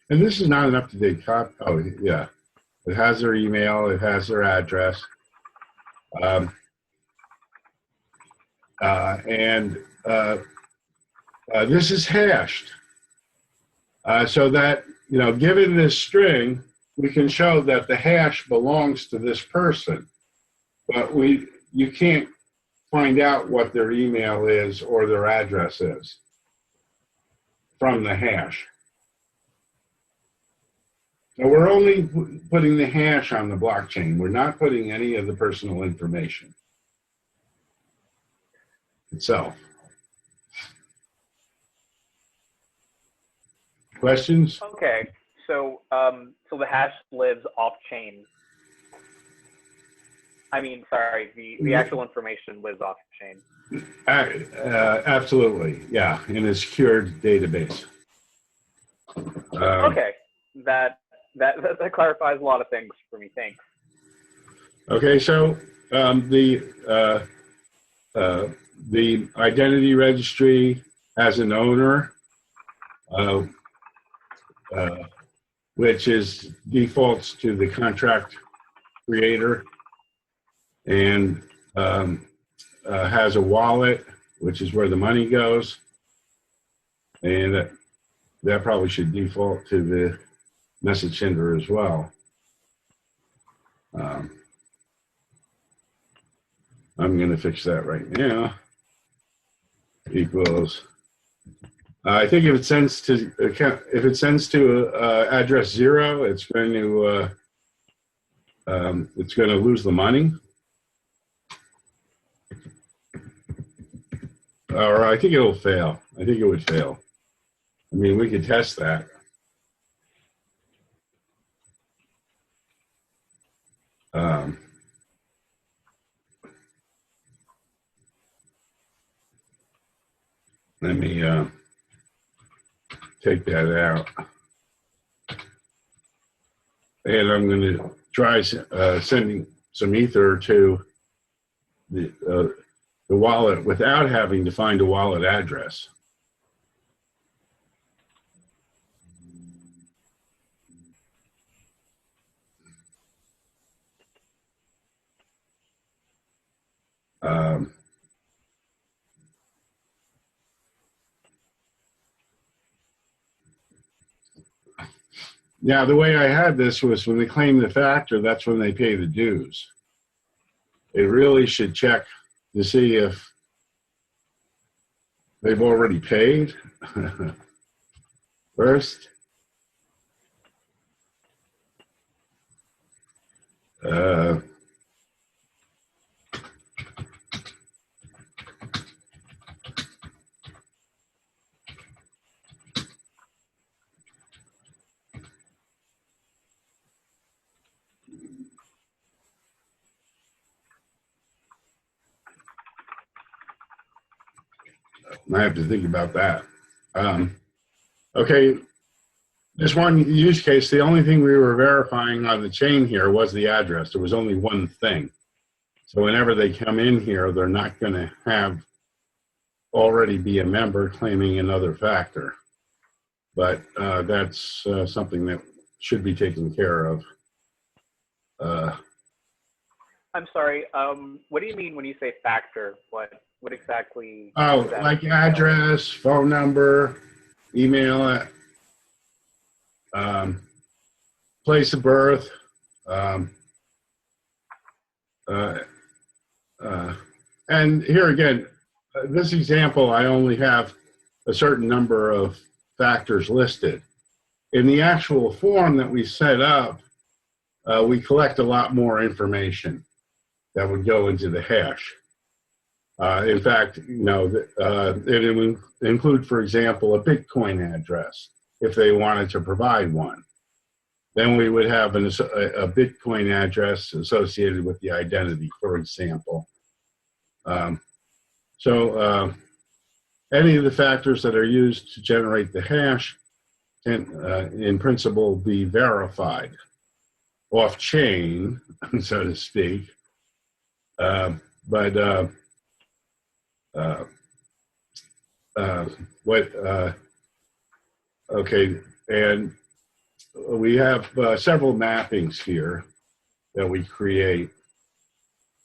and this is not an up-to-date copy. Oh yeah, it has their email, it has their address. This is hashed so that, you know, given this string, we can show that the hash belongs to this person, but you can't find out what their email is or their address is from the hash. So we're only putting the hash on the blockchain. We're not putting any of the personal information itself. Questions? Okay, so so the hash lives off chain. I mean, sorry, the actual information lives off chain. Absolutely, yeah, in a secured database. Okay, that clarifies a lot of things for me. Thanks. Okay, so the identity registry has an owner, which is defaults to the contract creator, and has a wallet, which is where the money goes, and that probably should default to the message sender as well. I'm going to fix that right now. Equals. I think if it sends to address 0, it's going to lose the money. or I think it'll fail. I think it would fail. I mean, we could test that. Um, let me take that out. And I'm going to try sending some ether to the wallet without having to find a wallet address. Um, Now, the way I had this was when they claim the factor, that's when they pay the dues. They really should check to see if they've already paid first. I have to think about that. Okay, this one use case, the only thing we were verifying on the chain here was the address. There was only one thing. So whenever they come in here, they're not going to have already be a member claiming another factor. But that's something that should be taken care of. I'm sorry. What do you mean when you say factor? What exactly? Oh, does that like entail? address, phone number, email, place of birth. And here again, this example, I only have a certain number of factors listed. In the actual form that we set up, we collect a lot more information that would go into the hash. In fact, you know, it would include, for example, a Bitcoin address if they wanted to provide one. Then we would have a Bitcoin address associated with the identity, for example. So any of the factors that are used to generate the hash can, in principle, be verified off-chain, so to speak. Okay, and we have several mappings here that we create.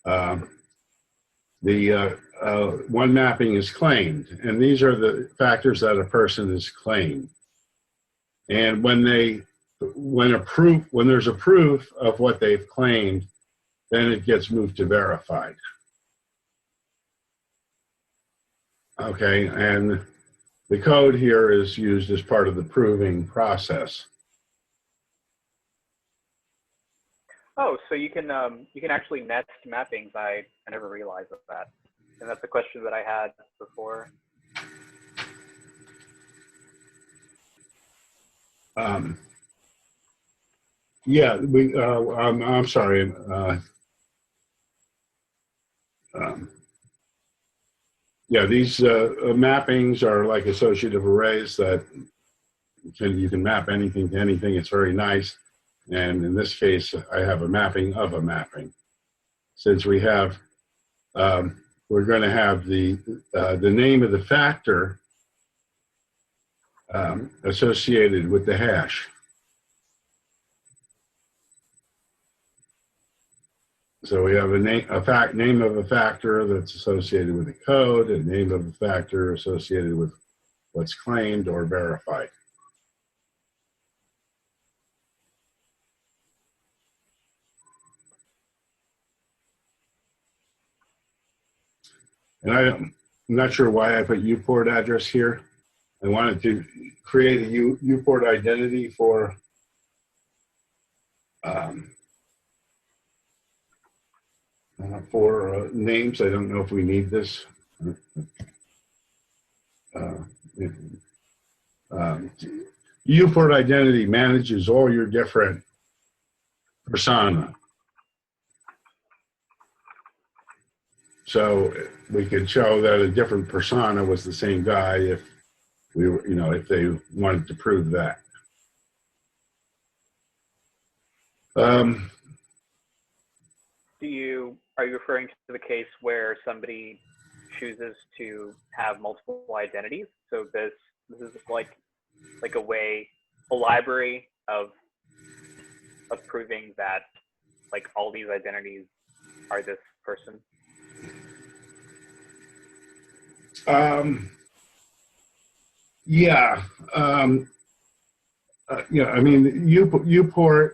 One mapping is claimed, and these are the factors that a person is claimed. And when there's a proof of what they've claimed, then it gets moved to verified. Okay, and the code here is used as part of the proving process. Oh, so you can actually nest mappings. I never realized that, and that's a question that I had before. Yeah, I'm sorry. Yeah, these mappings are like associative arrays that you can map anything to anything. It's very nice. And in this case, I have a mapping of a mapping. Since we have, we're going to have the name of the factor associated with the hash. So we have a name of a factor that's associated with the code, a name of a factor associated with what's claimed or verified. And I'm not sure why I put UPort address here. I wanted to create a UPort identity for names. I don't know if we need this. Uport Identity manages all your different persona. So we could show that a different persona was the same guy if we were, if they wanted to prove that. Are you referring to the case where somebody chooses to have multiple identities? So this is like a library of proving that like all these identities are this person. Yeah. Yeah. I mean, Uport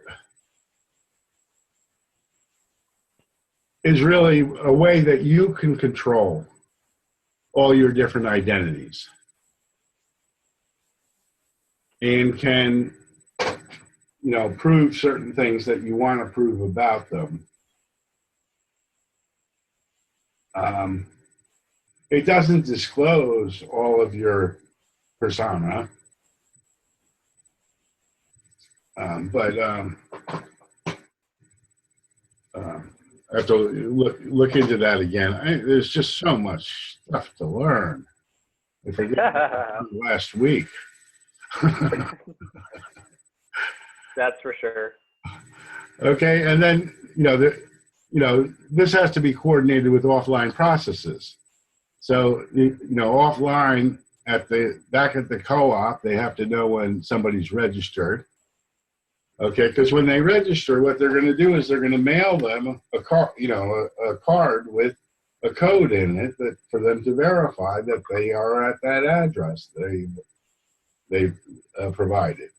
is really a way that you can control all your different identities and can, prove certain things that you want to prove about them. It doesn't disclose all of your persona, but I have to look into that again. There's just so much stuff to learn. I forget last week. That's for sure. Okay, and then this has to be coordinated with offline processes. So offline back at the co-op, they have to know when somebody's registered. Okay, because when they register, what they're going to do is they're going to mail them a card with a code in it for them to verify that they are at that address they provided.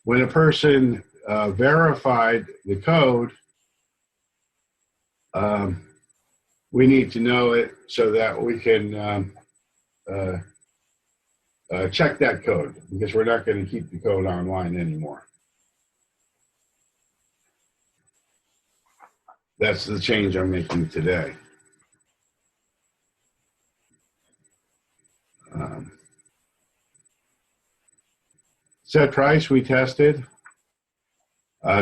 When a person verified the code, we need to know it so that we can check that code, because we're not going to keep the code online anymore. That's the change I'm making today. Set price we tested.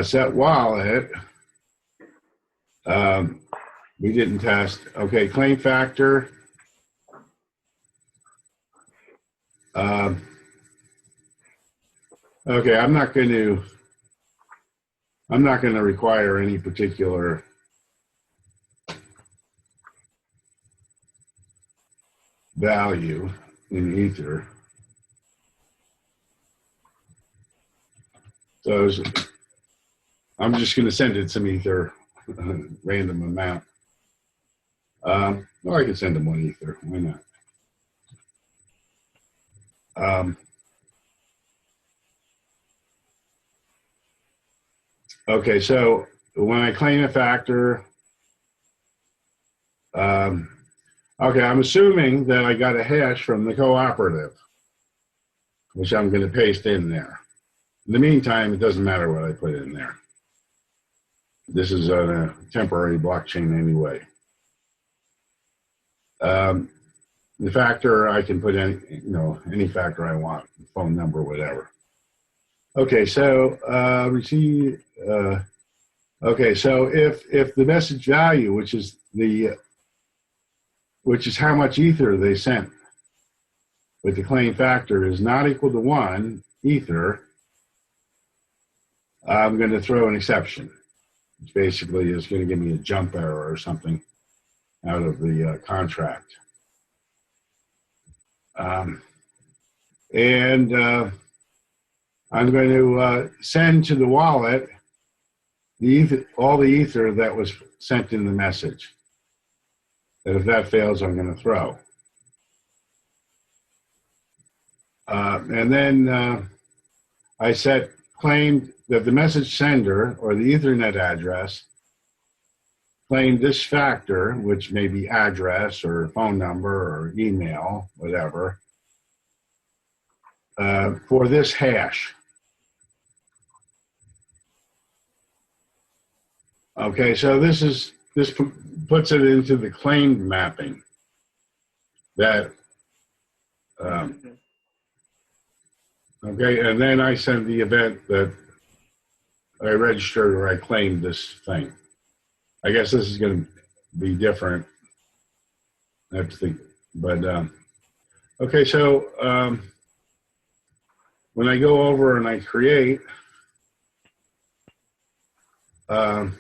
Set wallet. We didn't test. Okay, claim factor. Okay, I'm not going to require any particular value in Ether. So I'm just going to send it some Ether, random amount. Well, I can send them one Ether. Why not? Okay, so when I claim a factor, okay, I'm assuming that I got a hash from the cooperative, which I'm going to paste in there. In the meantime, it doesn't matter what I put in there. This is a temporary blockchain anyway. The factor, I can put any factor I want, phone number, whatever. Okay, so receive. Okay, so if the message value, which is how much Ether they sent with the claim factor, is not equal to 1 Ether, I'm going to throw an exception, which basically is going to give me a jump error or something out of the contract. And I'm going to send to the wallet all the Ether that was sent in the message. And if that fails, I'm going to throw. And then I claimed that the message sender, or the Ethernet address, claimed this factor, which may be address or phone number or email, whatever, for this hash. Okay, so this puts it into the claimed mapping that, Mhm. okay, and then I send the event that I registered or I claimed this thing. I guess this is going to be different. I have to think, but okay, so when I go over and I create, um,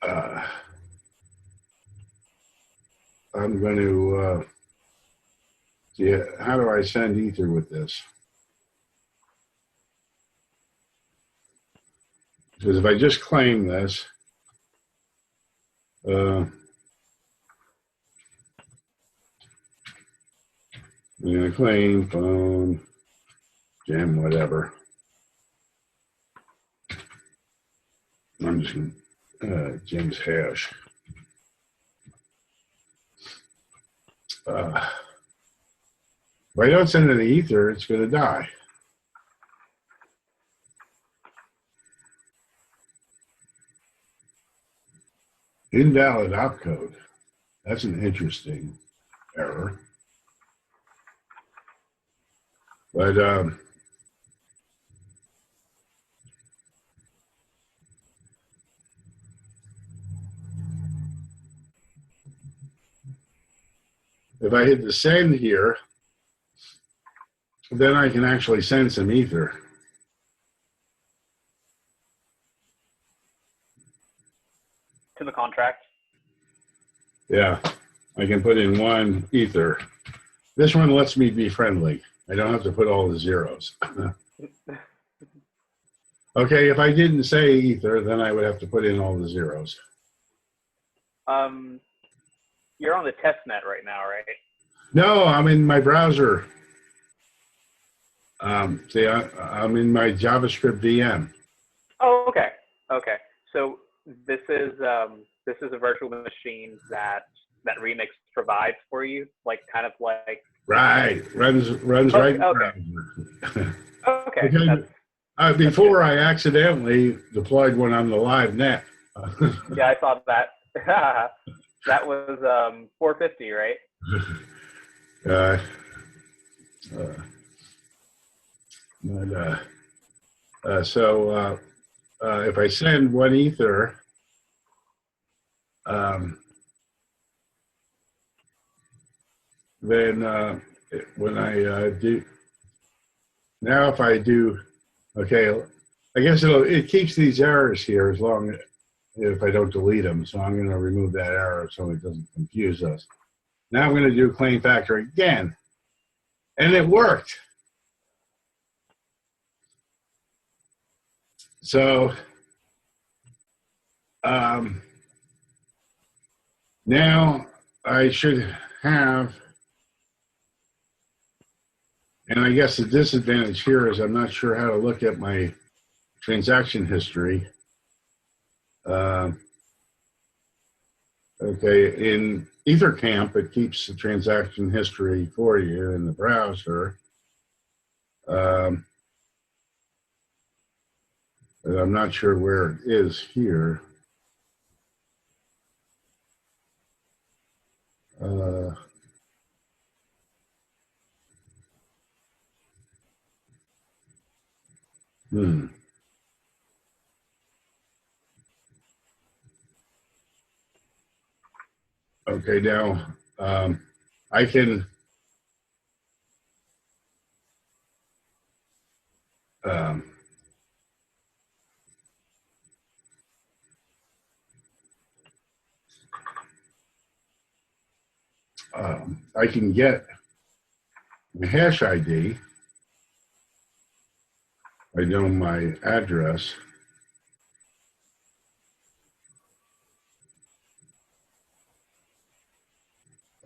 uh, I'm going to see how do I send ether with this? Because if I just claim this, I'm going to claim phone, jam, whatever. I'm just going to Jim's hash. If I don't send it to ether, it's going to die. Invalid opcode. That's an interesting error. But if I hit the send here, then I can actually send some ether. To the contract. Yeah, I can put in one ether. This one lets me be friendly. I don't have to put all the zeros. Okay, if I didn't say ether, then I would have to put in all the zeros. You're on the test net right now, right? No, I'm in my browser. See, I'm in my JavaScript VM. Oh, okay. Okay. So this is a virtual machine that Remix provides for you, like kind of like. Right, runs right in the browser. Okay. Okay. Before I accidentally deployed one on the live net. Yeah, I saw that. That was 450, right? So if I send one ether, then when I do, now if I do, okay, I guess it keeps these errors here as long if I don't delete them. So I'm going to remove that error so it doesn't confuse us. Now I'm going to do claim factor again, and it worked. So now I should have, and I guess the disadvantage here is I'm not sure how to look at my transaction history. Okay, in EtherCamp, it keeps the transaction history for you in the browser. But I'm not sure where it is here. Okay, now I can I can get the hash ID. I know my address.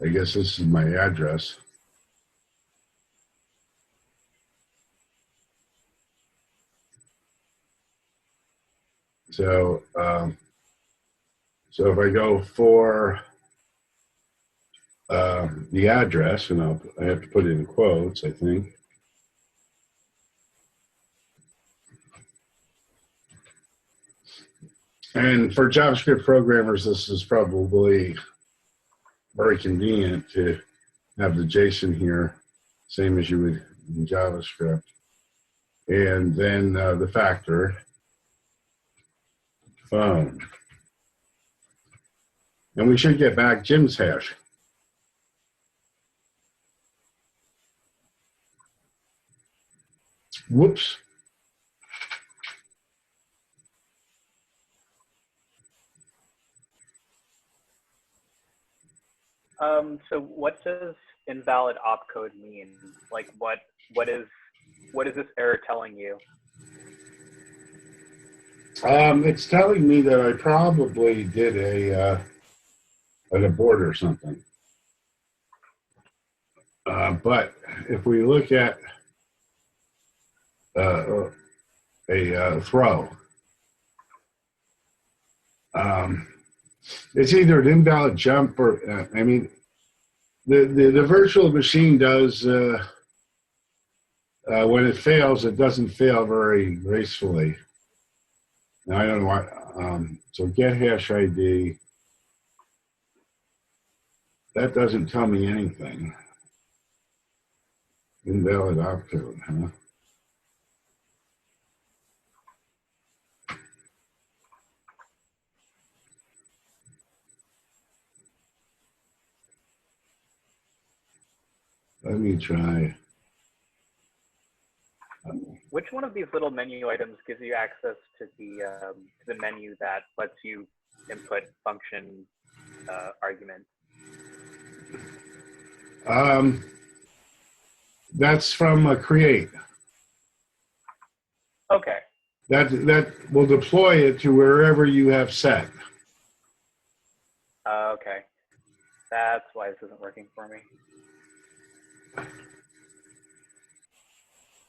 I guess this is my address. So, so if I go for the address, and I have to put it in quotes, I think. And for JavaScript programmers, this is probably very convenient to have the JSON here, same as you would in JavaScript. And then the factor, phone. And we should get back Jim's hash. Whoops. So what does invalid opcode mean? Like what is this error telling you? It's telling me that I probably did an abort or something. But if we look at a throw, it's either an invalid jump or, I mean, the virtual machine does, when it fails, it doesn't fail very gracefully. Now, I don't know why. So get hash ID. That doesn't tell me anything. Invalid opcode, huh? Let me try. Which one of these little menu items gives you access to the menu that lets you input function arguments? That's from create. Okay. That will deploy it to wherever you have set. Okay. That's why this isn't working for me.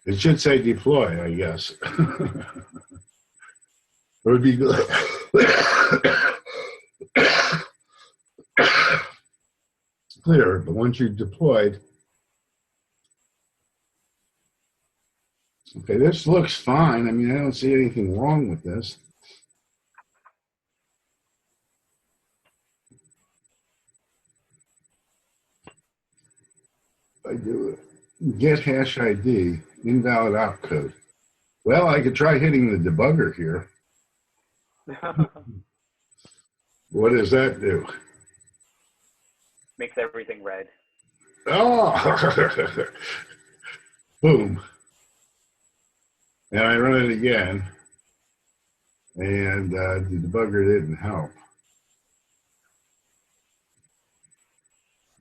It should say deploy, I guess. It would be good. Clear, but once you've deployed, okay, this looks fine. I mean, I don't see anything wrong with this. I do it. Get hash ID, invalid opcode. Well, I could try hitting the debugger here. What does that do? Makes everything red. Oh, boom. And I run it again, and the debugger didn't help.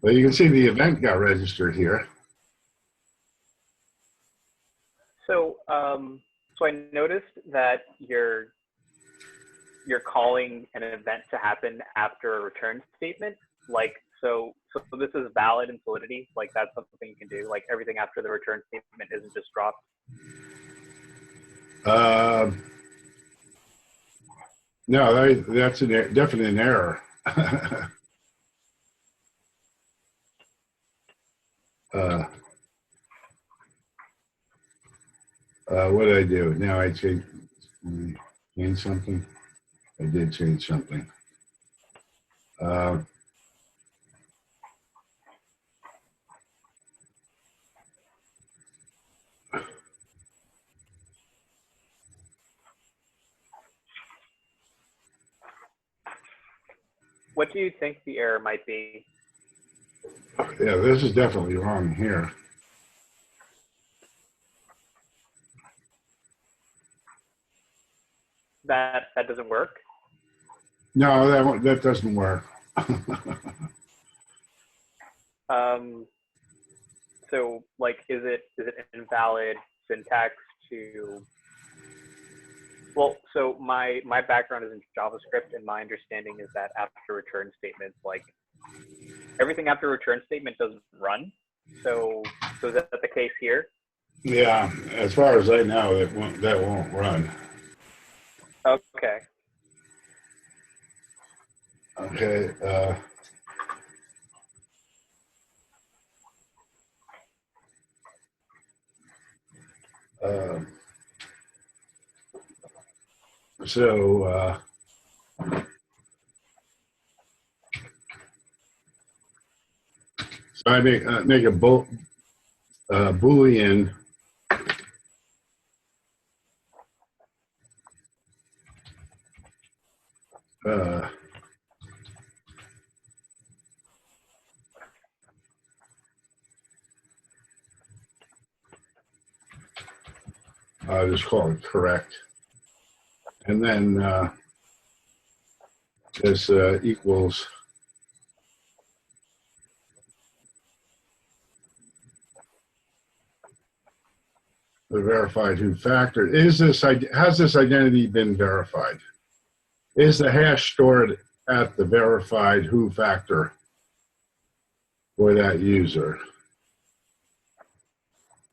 But you can see the event got registered here. So, so I noticed that you're calling an event to happen after a return statement. Like, so this is valid in Solidity. Like, that's something you can do. Like, everything after the return statement isn't just dropped. No, that's definitely an error. What did I do? Now I change something. I did change something. What do you think the error might be? Yeah, this is definitely wrong here. That doesn't work? No, that doesn't work. So like, is it invalid syntax to? Well, so my background is in JavaScript, and my understanding is that after return statements, like everything after return statement doesn't run. So is that the case here? Yeah, as far as I know, that won't run. Okay. Okay. So I make a Boolean. I'll just call it correct. And then this equals the verified who factor. Has this identity been verified? Is the hash stored at the verified who factor for that user?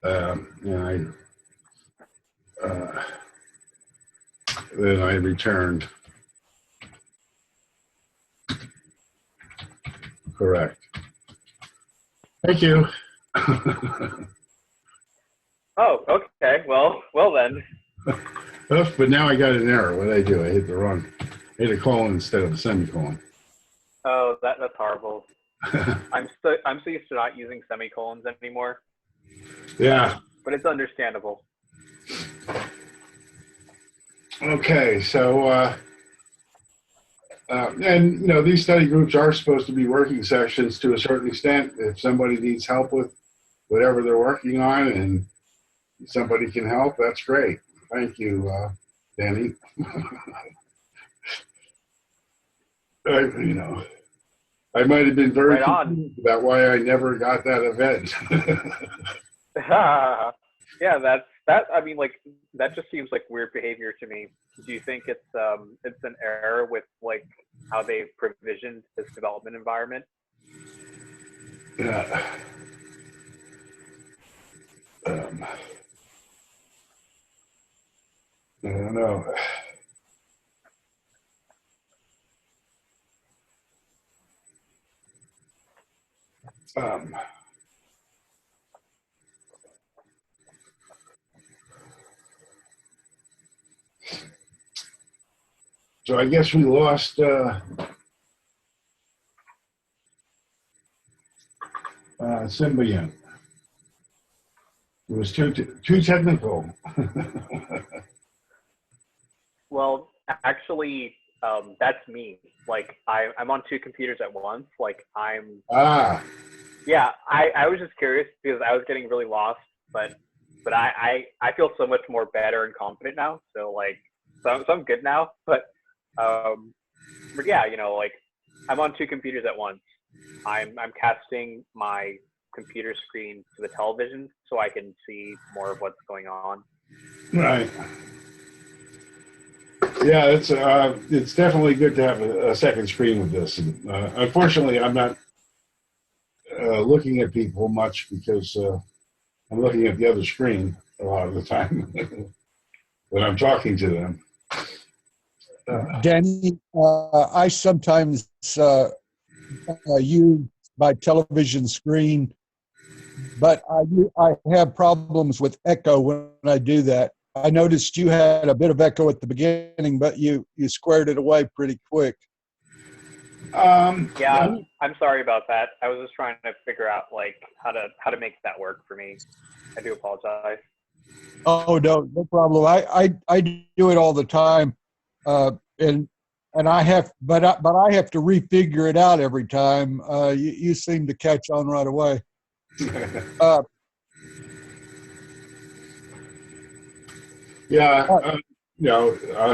And then I returned correct. Thank you. Oh, okay. Well then. Oops, but now I got an error. What did I do? I hit the wrong. I hit a colon instead of a semicolon. Oh, that's horrible. I'm so used to not using semicolons anymore. Yeah. But it's understandable. Okay, so and these study groups are supposed to be working sessions to a certain extent. If somebody needs help with whatever they're working on and somebody can help, that's great. Thank you, Danny. I might have been very confused about why I never got that event. Yeah, that. I mean, like, that just seems like weird behavior to me. Do you think it's an error with like how they provisioned this development environment? Yeah. I don't know. So I guess we lost Symbiont. It was too technical. Well, actually, that's me. Like, I'm on two computers at once. Like, yeah, I was just curious because I was getting really lost, but I feel so much more better and confident now. So like, so I'm good now. But yeah, like, I'm on two computers at once. I'm casting my computer screen to the television so I can see more of what's going on. Right. Yeah, it's definitely good to have a second screen with this. And, unfortunately, I'm not looking at people much because I'm looking at the other screen a lot of the time when I'm talking to them. Danny, I sometimes use my television screen, but I have problems with echo when I do that. I noticed you had a bit of echo at the beginning, but you squared it away pretty quick. Yeah, I'm sorry about that. I was just trying to figure out like how to make that work for me. I do apologize. Oh no problem. I do it all the time, and I have, but I have to refigure it out every time. You seem to catch on right away.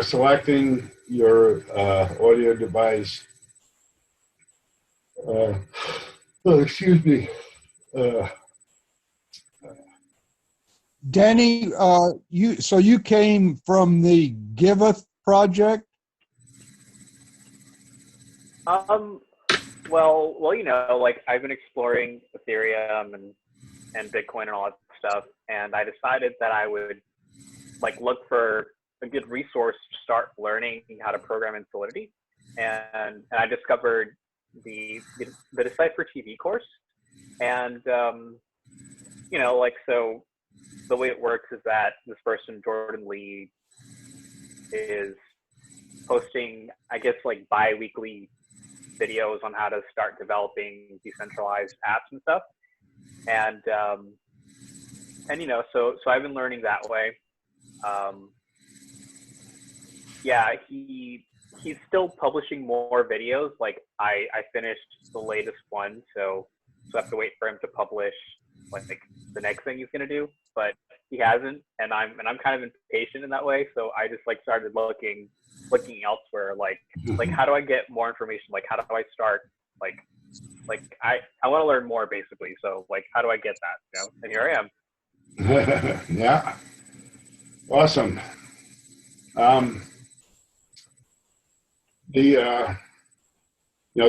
Selecting your audio device. Excuse me. Danny, you came from the Giveth project? Well, like, I've been exploring Ethereum and Bitcoin and all that stuff, and I decided that I would like look for a good resource to start learning how to program in Solidity, and I discovered the Decipher TV course, and like, so the way it works is that this person, Jordan Lee, is posting, I guess, like bi-weekly videos on how to start developing decentralized apps and stuff. And so I've been learning that way. Yeah, he's still publishing more videos. Like I finished the latest one, so I have to wait for him to publish like the next thing he's gonna do. But he hasn't, and I'm kind of impatient in that way. So I just like started looking elsewhere. Like how do I get more information? Like how do I start? Like I want to learn more basically. So like how do I get that? And here I am. Yeah. Awesome.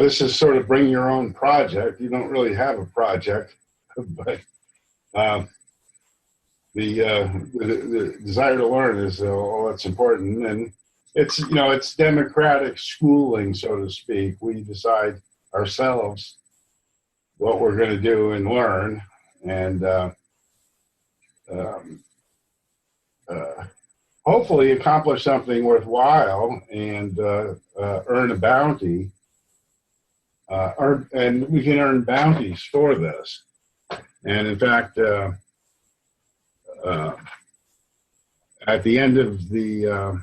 This is sort of bring your own project. You don't really have a project, but the desire to learn is all that's important. And it's democratic schooling, so to speak. We decide ourselves what we're going to do and learn, and hopefully accomplish something worthwhile and earn a bounty. And we can earn bounties for this. And in fact, at the end of the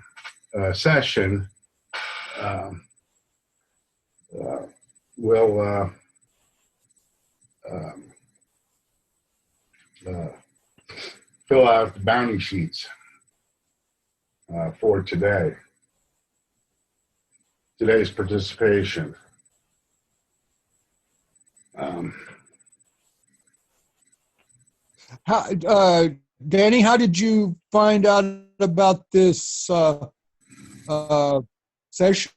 session, we'll fill out the bounty sheets for today's participation. Danny, how did you find out about this session?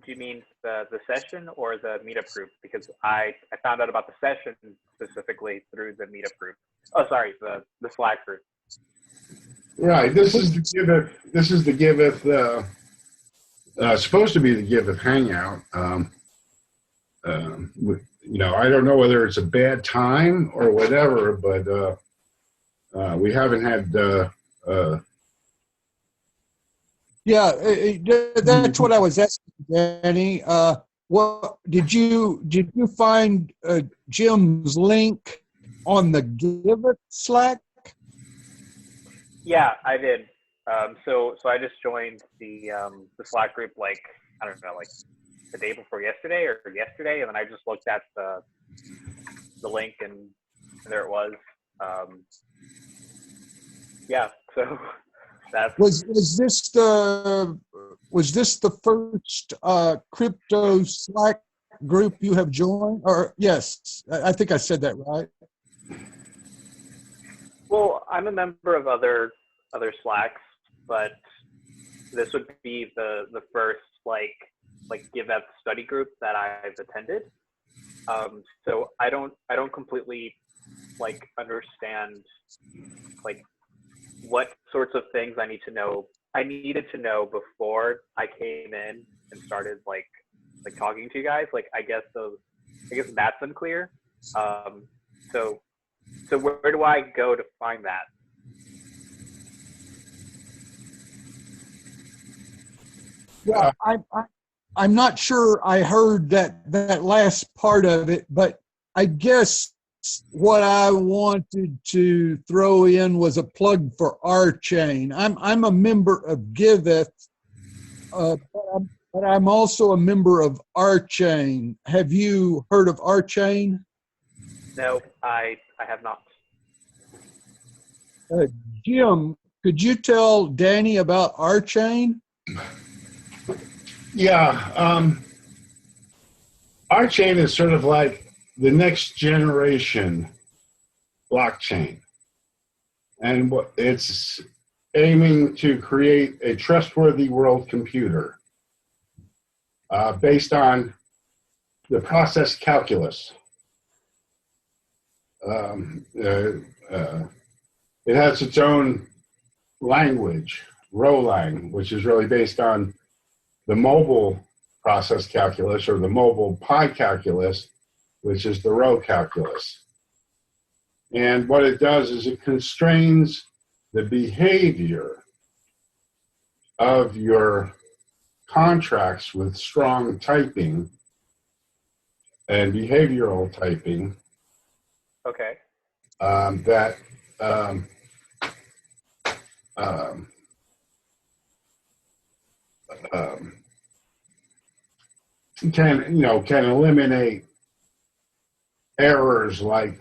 Do you mean the session or the meetup group? Because I found out about the session specifically through the meetup group. Oh, sorry, the Slack group. Right. This is the Giveth. Supposed to be the Giveth Hangout. I don't know whether it's a bad time or whatever, but we haven't had. That's what I was asking, Danny. What did you find Jim's link on the Giveth Slack? Yeah, I did. So I just joined the Slack group like the day before yesterday, and then I just looked at the link and there it was. So that's was this the first crypto Slack group you have joined? Or yes, I think I said that right. Well, I'm a member of other Slacks, but this would be the first like Giveth study group that I've attended. So I don't completely understand what sorts of things I needed to know before I came in and started talking to you guys. I guess that's unclear. So where do I go to find that? Yeah, I'm not sure I heard that last part of it, but I guess what I wanted to throw in was a plug for RChain. I'm a member of Giveth, but I'm also a member of RChain. Have you heard of RChain? No, I have not. Jim, could you tell Danny about RChain? Yeah, RChain is sort of like the next generation blockchain, and it's aiming to create a trustworthy world computer based on the process calculus. It has its own language, Rolang, which is really based on the mobile process calculus, or the mobile pi calculus, which is the row calculus. And what it does is it constrains the behavior of your contracts with strong typing and behavioral typing Okay. that um, can eliminate errors like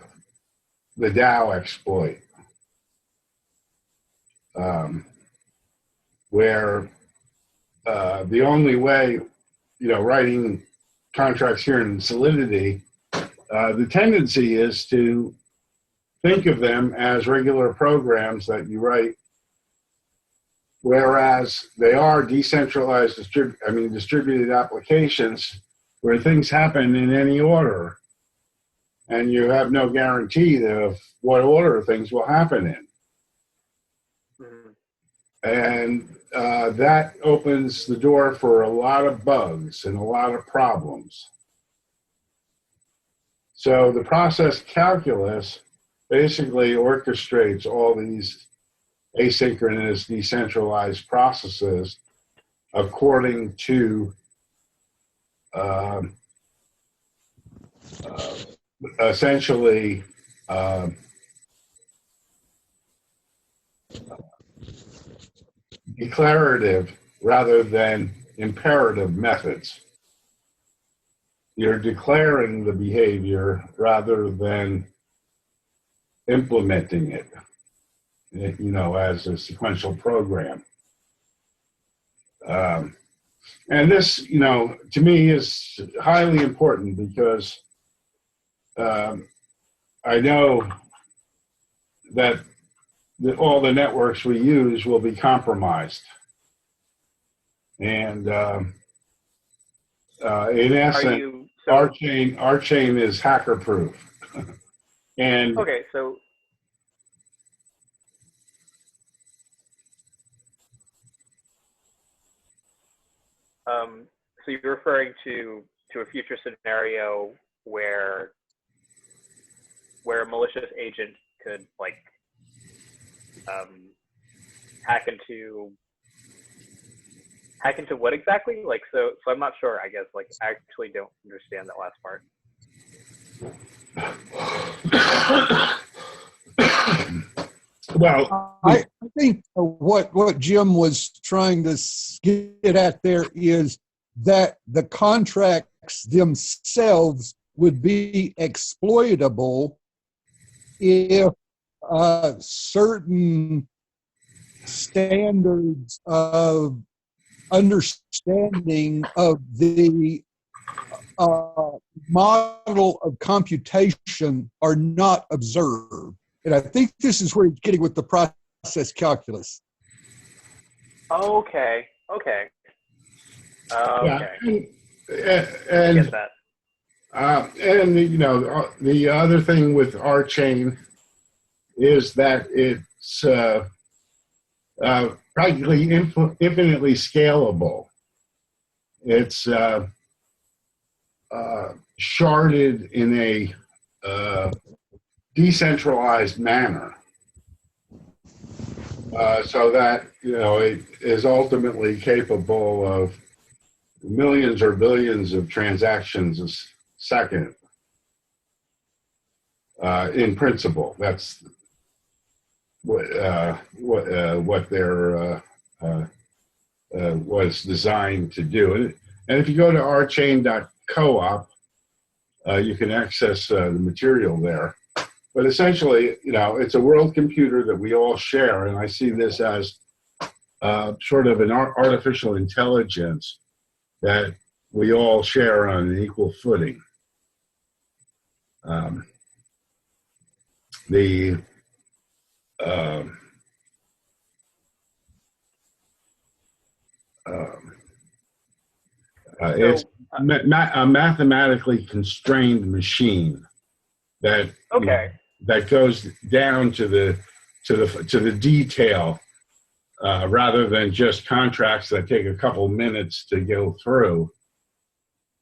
the Dow exploit, where the only way, writing contracts here in Solidity, the tendency is to think of them as regular programs that you write, whereas they are decentralized, distributed applications where things happen in any order, and you have no guarantee of what order things will happen in. And that opens the door for a lot of bugs and a lot of problems. So the process calculus basically orchestrates all these asynchronous, decentralized processes according to essentially declarative rather than imperative methods. You're declaring the behavior rather than implementing it, as a sequential program. And this, to me is highly important because I know that all the networks we use will be compromised. And in essence, our chain is hacker proof. And okay, so so you're referring to a future scenario where a malicious agent could hack into what exactly? So I'm not sure, I guess. I actually don't understand that last part. Well, I think what Jim was trying to get at there is that the contracts themselves would be exploitable if certain standards of understanding of the model of computation are not observed. And I think this is where you're getting with the process calculus. Okay. yeah, I and get that. the other thing with our chain is that it's practically infinitely scalable. It's sharded in a decentralized manner, so that it is ultimately capable of millions or billions of transactions a second. In principle, that's what their was designed to do. And if you go to rchain.coop, you can access the material there. But essentially, it's a world computer that we all share, and I see this as sort of an artificial intelligence that we all share on an equal footing. It's a mathematically constrained machine that that goes down to the detail, rather than just contracts that take a couple minutes to go through,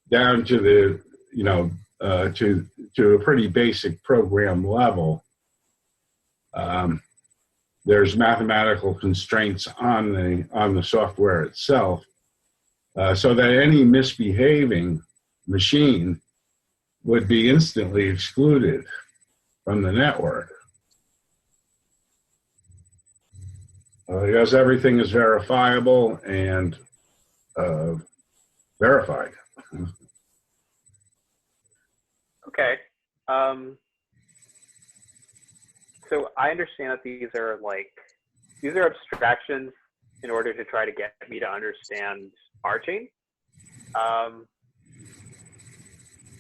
down to the to a pretty basic program level. There's mathematical constraints on the software itself so that any misbehaving machine would be instantly excluded from the network. Because everything is verifiable and verified. Okay. So I understand that these are abstractions in order to try to get me to understand RChain.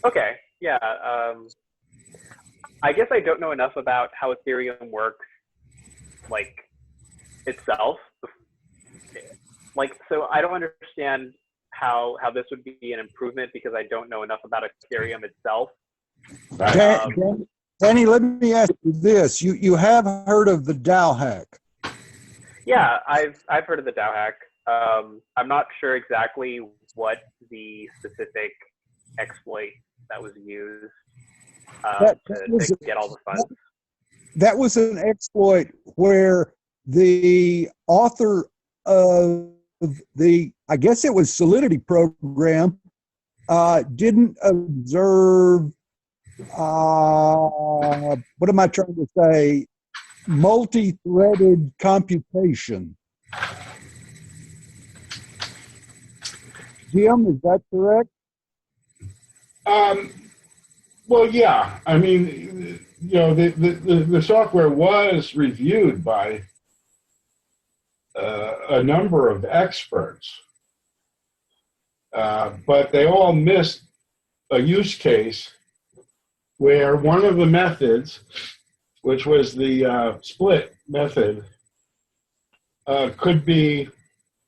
Okay. Yeah. I guess I don't know enough about how Ethereum works, like, itself. Like, so I don't understand how this would be an improvement because I don't know enough about Ethereum itself. Danny, let me ask you this. You have heard of the DAO hack? Yeah, I've heard of the DAO hack. I'm not sure exactly what the specific exploit that was used to get all the funds. That was an exploit where the author of I guess it was Solidity program, didn't observe, what am I trying to say, multi-threaded computation. Jim, is that correct? Well, yeah. I mean, the software was reviewed by a number of experts, but they all missed a use case where one of the methods, which was the split method, could be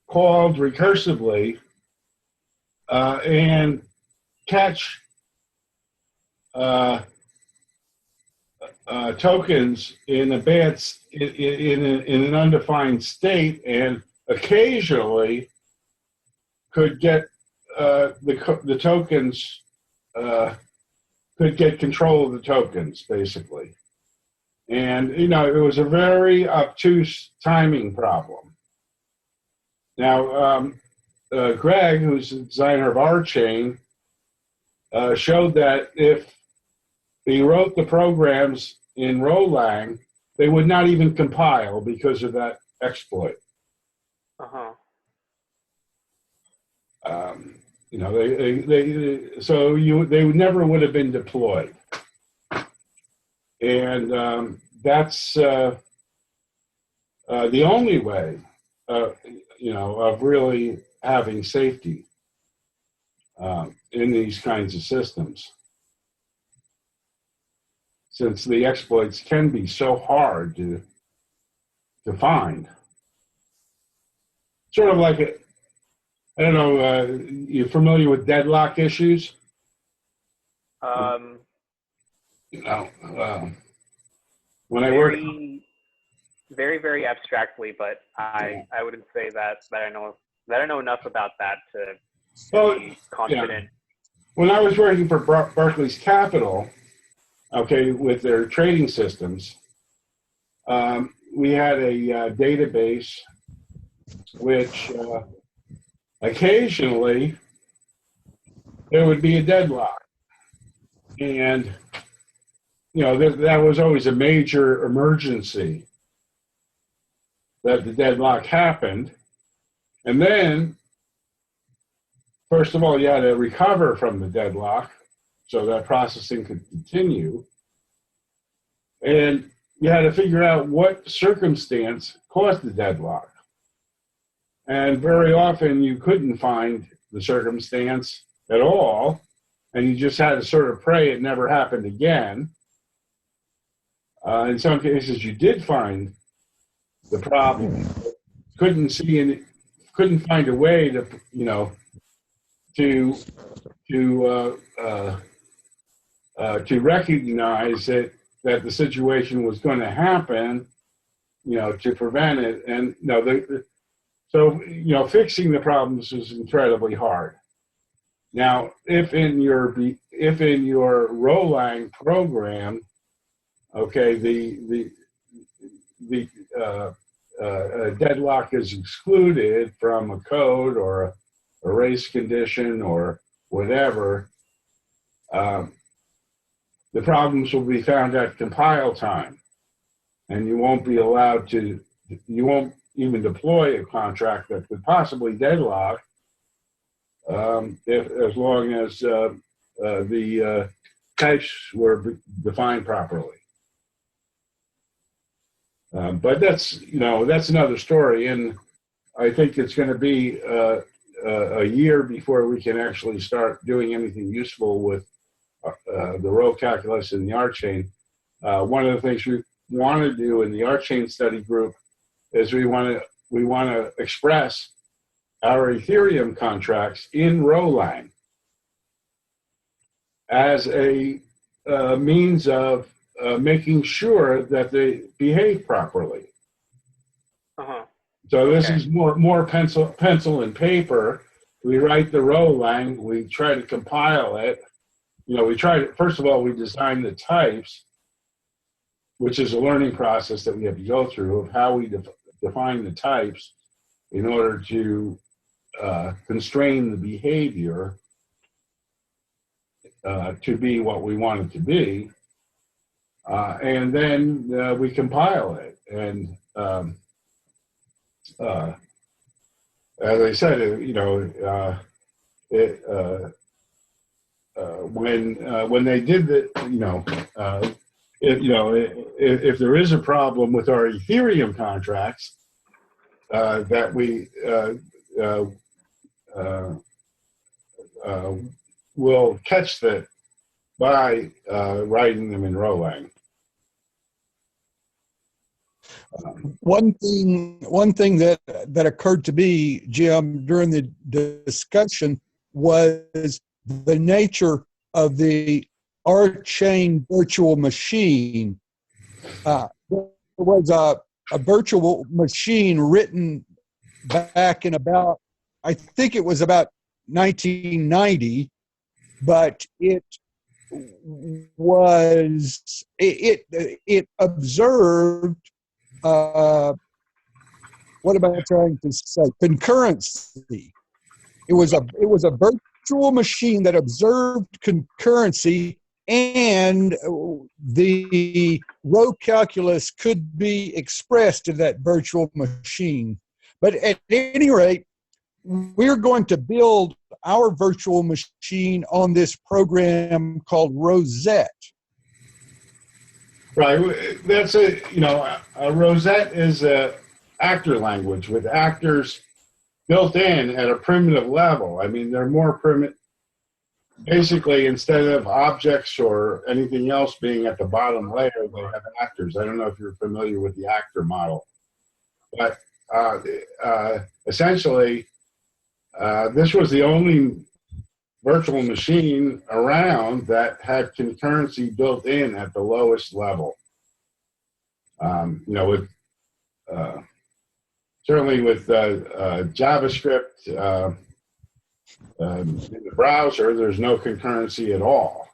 called recursively and catch tokens in in an undefined state, and occasionally could get the tokens, could get control of the tokens, basically. And it was a very obtuse timing problem. Now, Greg, who's the designer of RChain, showed that if he wrote the programs in Rolang, they would not even compile because of that exploit. Uh-huh. They never would have been deployed, and that's the only way, of really having safety in these kinds of systems, since the exploits can be so hard to find. Sort of like I don't know, you're familiar with deadlock issues? When I work, very, very abstractly, but I wouldn't say that I know enough about that to be confident. Yeah. When I was working for Barclays Capital, with their trading systems, we had a database which occasionally there would be a deadlock, and that was always a major emergency that the deadlock happened. And then, first of all, you had to recover from the deadlock so that processing could continue. And you had to figure out what circumstance caused the deadlock. And very often you couldn't find the circumstance at all, and you just had to sort of pray it never happened again. In some cases, you did find the problem, couldn't find a way to recognize that the situation was going to happen, to prevent it. And fixing the problems is incredibly hard. Now, if in your Rolang program, the deadlock is excluded from a code or a race condition or whatever, the problems will be found at compile time, and you won't be allowed to, you won't even deploy a contract that could possibly deadlock as long as the types were defined properly. But that's, that's another story, and I think it's going to be a year before we can actually start doing anything useful with the row calculus and the R-chain. One of the things we want to do in the R-chain study group is we want to express our Ethereum contracts in Rolang as a means of making sure that they behave properly. Uh-huh. So this is more pencil and paper. We write the Rolang, we try to compile it. First of all, we design the types, which is a learning process that we have to go through of how we define the types in order to constrain the behavior to be what we want it to be. And then we compile it. And as I said, when they did that, if there is a problem with our Ethereum contracts, that we will catch that by writing them in Rolang. One thing that occurred to me, Jim, during the discussion was the nature of the R-chain virtual machine. There was a virtual machine written back in about, I think it was about 1990, but it observed, what am I trying to say? Concurrency. It was a virtual machine that observed concurrency, and the row calculus could be expressed in that virtual machine. But at any rate, we're going to build our virtual machine on this program called Rosette. Right. That's a Rosette is a actor language with actors built in at a primitive level. I mean, they're more primitive. Basically, instead of objects or anything else being at the bottom layer, they have actors. I don't know if you're familiar with the actor model, but essentially, this was the only virtual machine around that had concurrency built in at the lowest level. With certainly with JavaScript in the browser, there's no concurrency at all.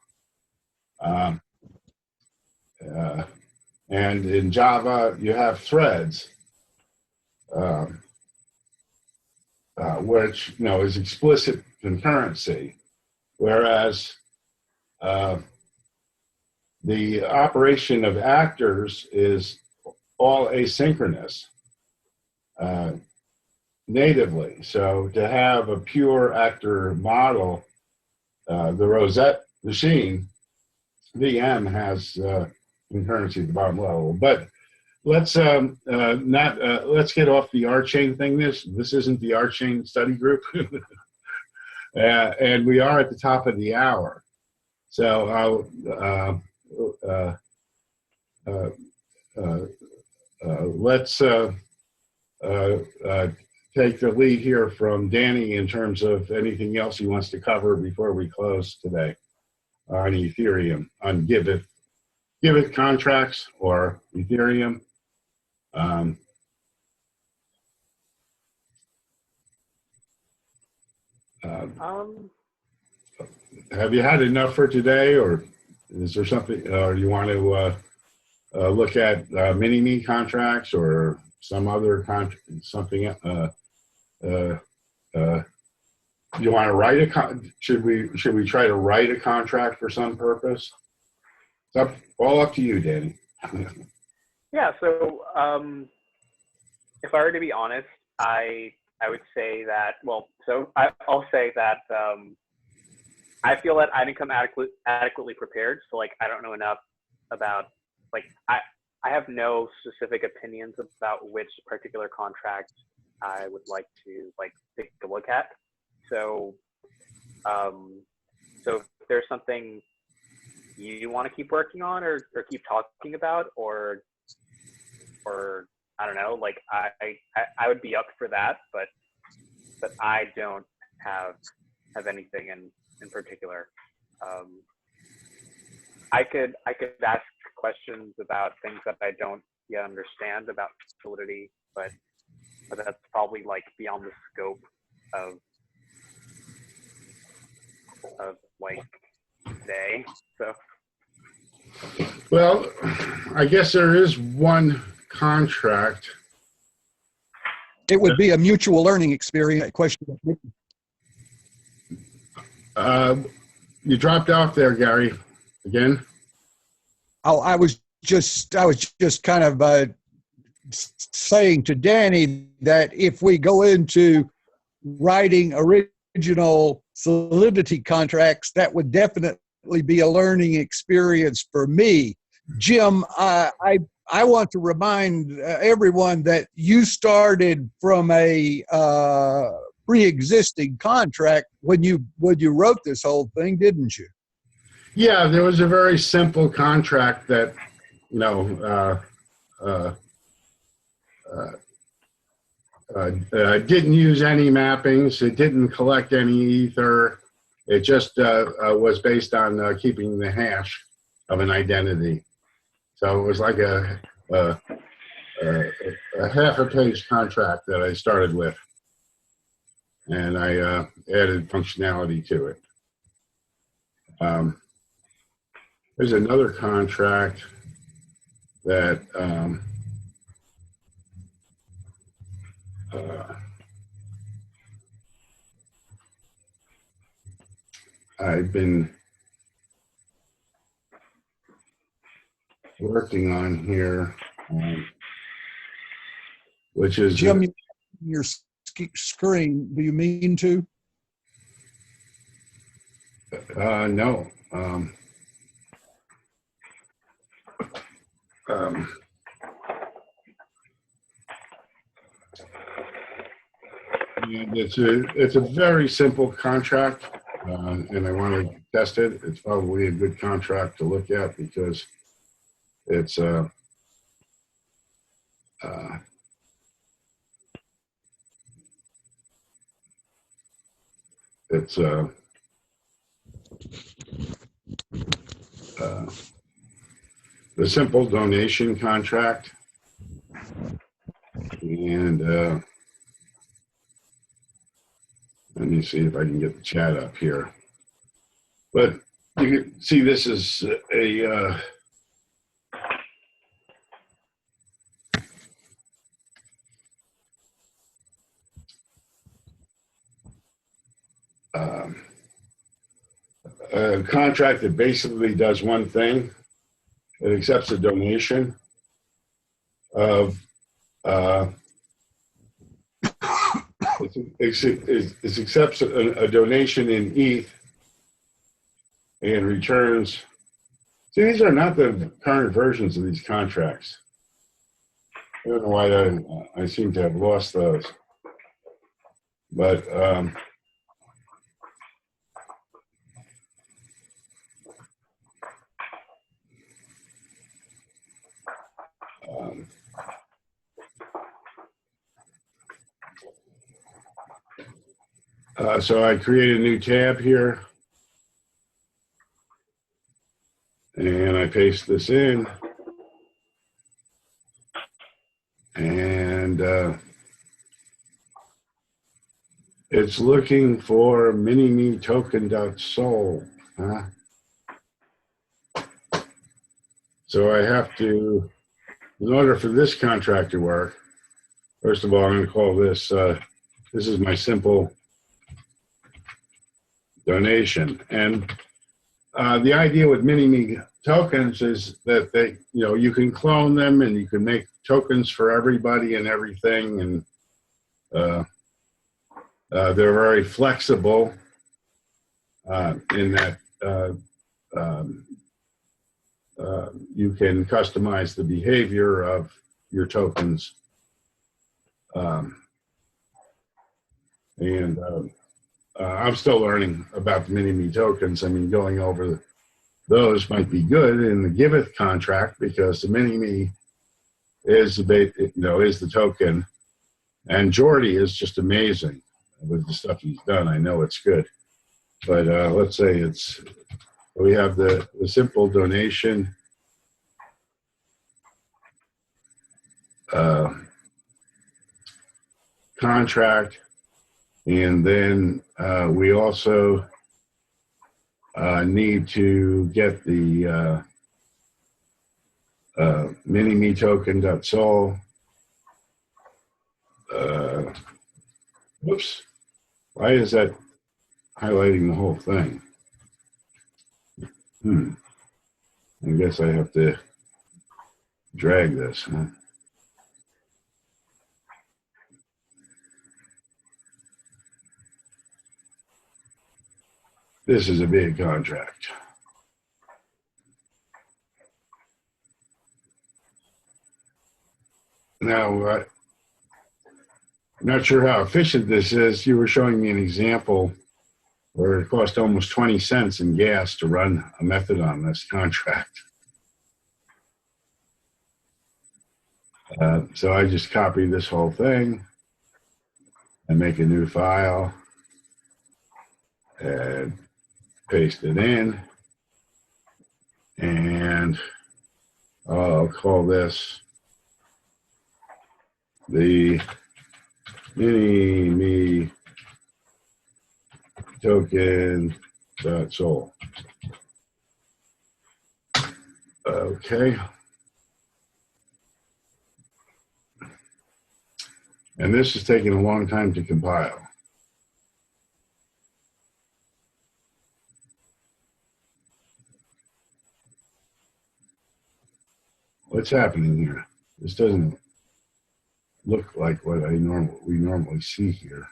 And in Java, you have threads, which is explicit concurrency, whereas the operation of actors is all asynchronous natively. So to have a pure actor model, the Rosette machine, VM, has concurrency at the bottom level. But let's let's get off the R-chain thing. This isn't the R-chain study group. And we are at the top of the hour. So let's take the lead here from Danny in terms of anything else he wants to cover before we close today on Ethereum, on Giveth contracts or Ethereum. Have you had enough for today, or is there something, or you want to look at mini-me contracts or some other contract, something? You want to write should we try to write a contract for some purpose? It's all up to you, Danny. Yeah. So if I were to be honest, I would say that. Well, so I'll say that I feel that I didn't come adequately prepared. So like I don't know enough about like I have no specific opinions about which particular contract I would like to like take a look at. So so if there's something you want to keep working on or keep talking about or I don't know, like I would be up for that, but I don't have anything in particular. I could ask questions about things that I don't yet understand about Solidity, but that's probably like beyond the scope of like today. So Well, I guess there is one contract. It would be a mutual learning experience. Question. You dropped off there, Gary, again. Oh, I was just kind of saying to Danny that if we go into writing original Solidity contracts, that would definitely be a learning experience for me. Jim, I want to remind everyone that you started from a pre-existing contract when you wrote this whole thing, didn't you? Yeah, there was a very simple contract that, you know, didn't use any mappings. It didn't collect any ether. It just was based on keeping the hash of an identity. So it was like a half a page contract that I started with, and I added functionality to it. There's another contract that I've been working on here, which is Jim, your screen. Do you mean to? no. And it's a very simple contract, and I want to test it. It's probably a good contract to look at because it's the simple donation contract, and let me see if I can get the chat up here. But you can see this is a a contract that basically does one thing. It accepts a donation of it accepts a donation in ETH and returns. See, these are not the current versions of these contracts. I don't know why I seem to have lost those. But so I create a new tab here, and I paste this in, and it's looking for mini-me token.sol. Huh? So I have to, in order for this contract to work, first of all, I'm going to call this, this is my simple donation. And the idea with Mini-Me tokens is that they, you can clone them and you can make tokens for everybody and everything. And they're very flexible in that you can customize the behavior of your tokens. I'm still learning about the Mini-Me tokens. I mean, going over those might be good in the Giveth contract because the Mini-Me is the token, and Jordy is just amazing with the stuff he's done. I know it's good, but let's say we have the simple donation. Contract, and then we also need to get the Mini-Me token.sol. Whoops, why is that highlighting the whole thing? I guess I have to drag this, huh? This is a big contract. Now, I'm not sure how efficient this is. You were showing me an example where it cost almost 20 cents in gas to run a method on this contract. So I just copy this whole thing and make a new file and paste it in, and I'll call this the Mini-Me token.sol. Okay. And this is taking a long time to compile. What's happening here? This doesn't look like what we normally see here.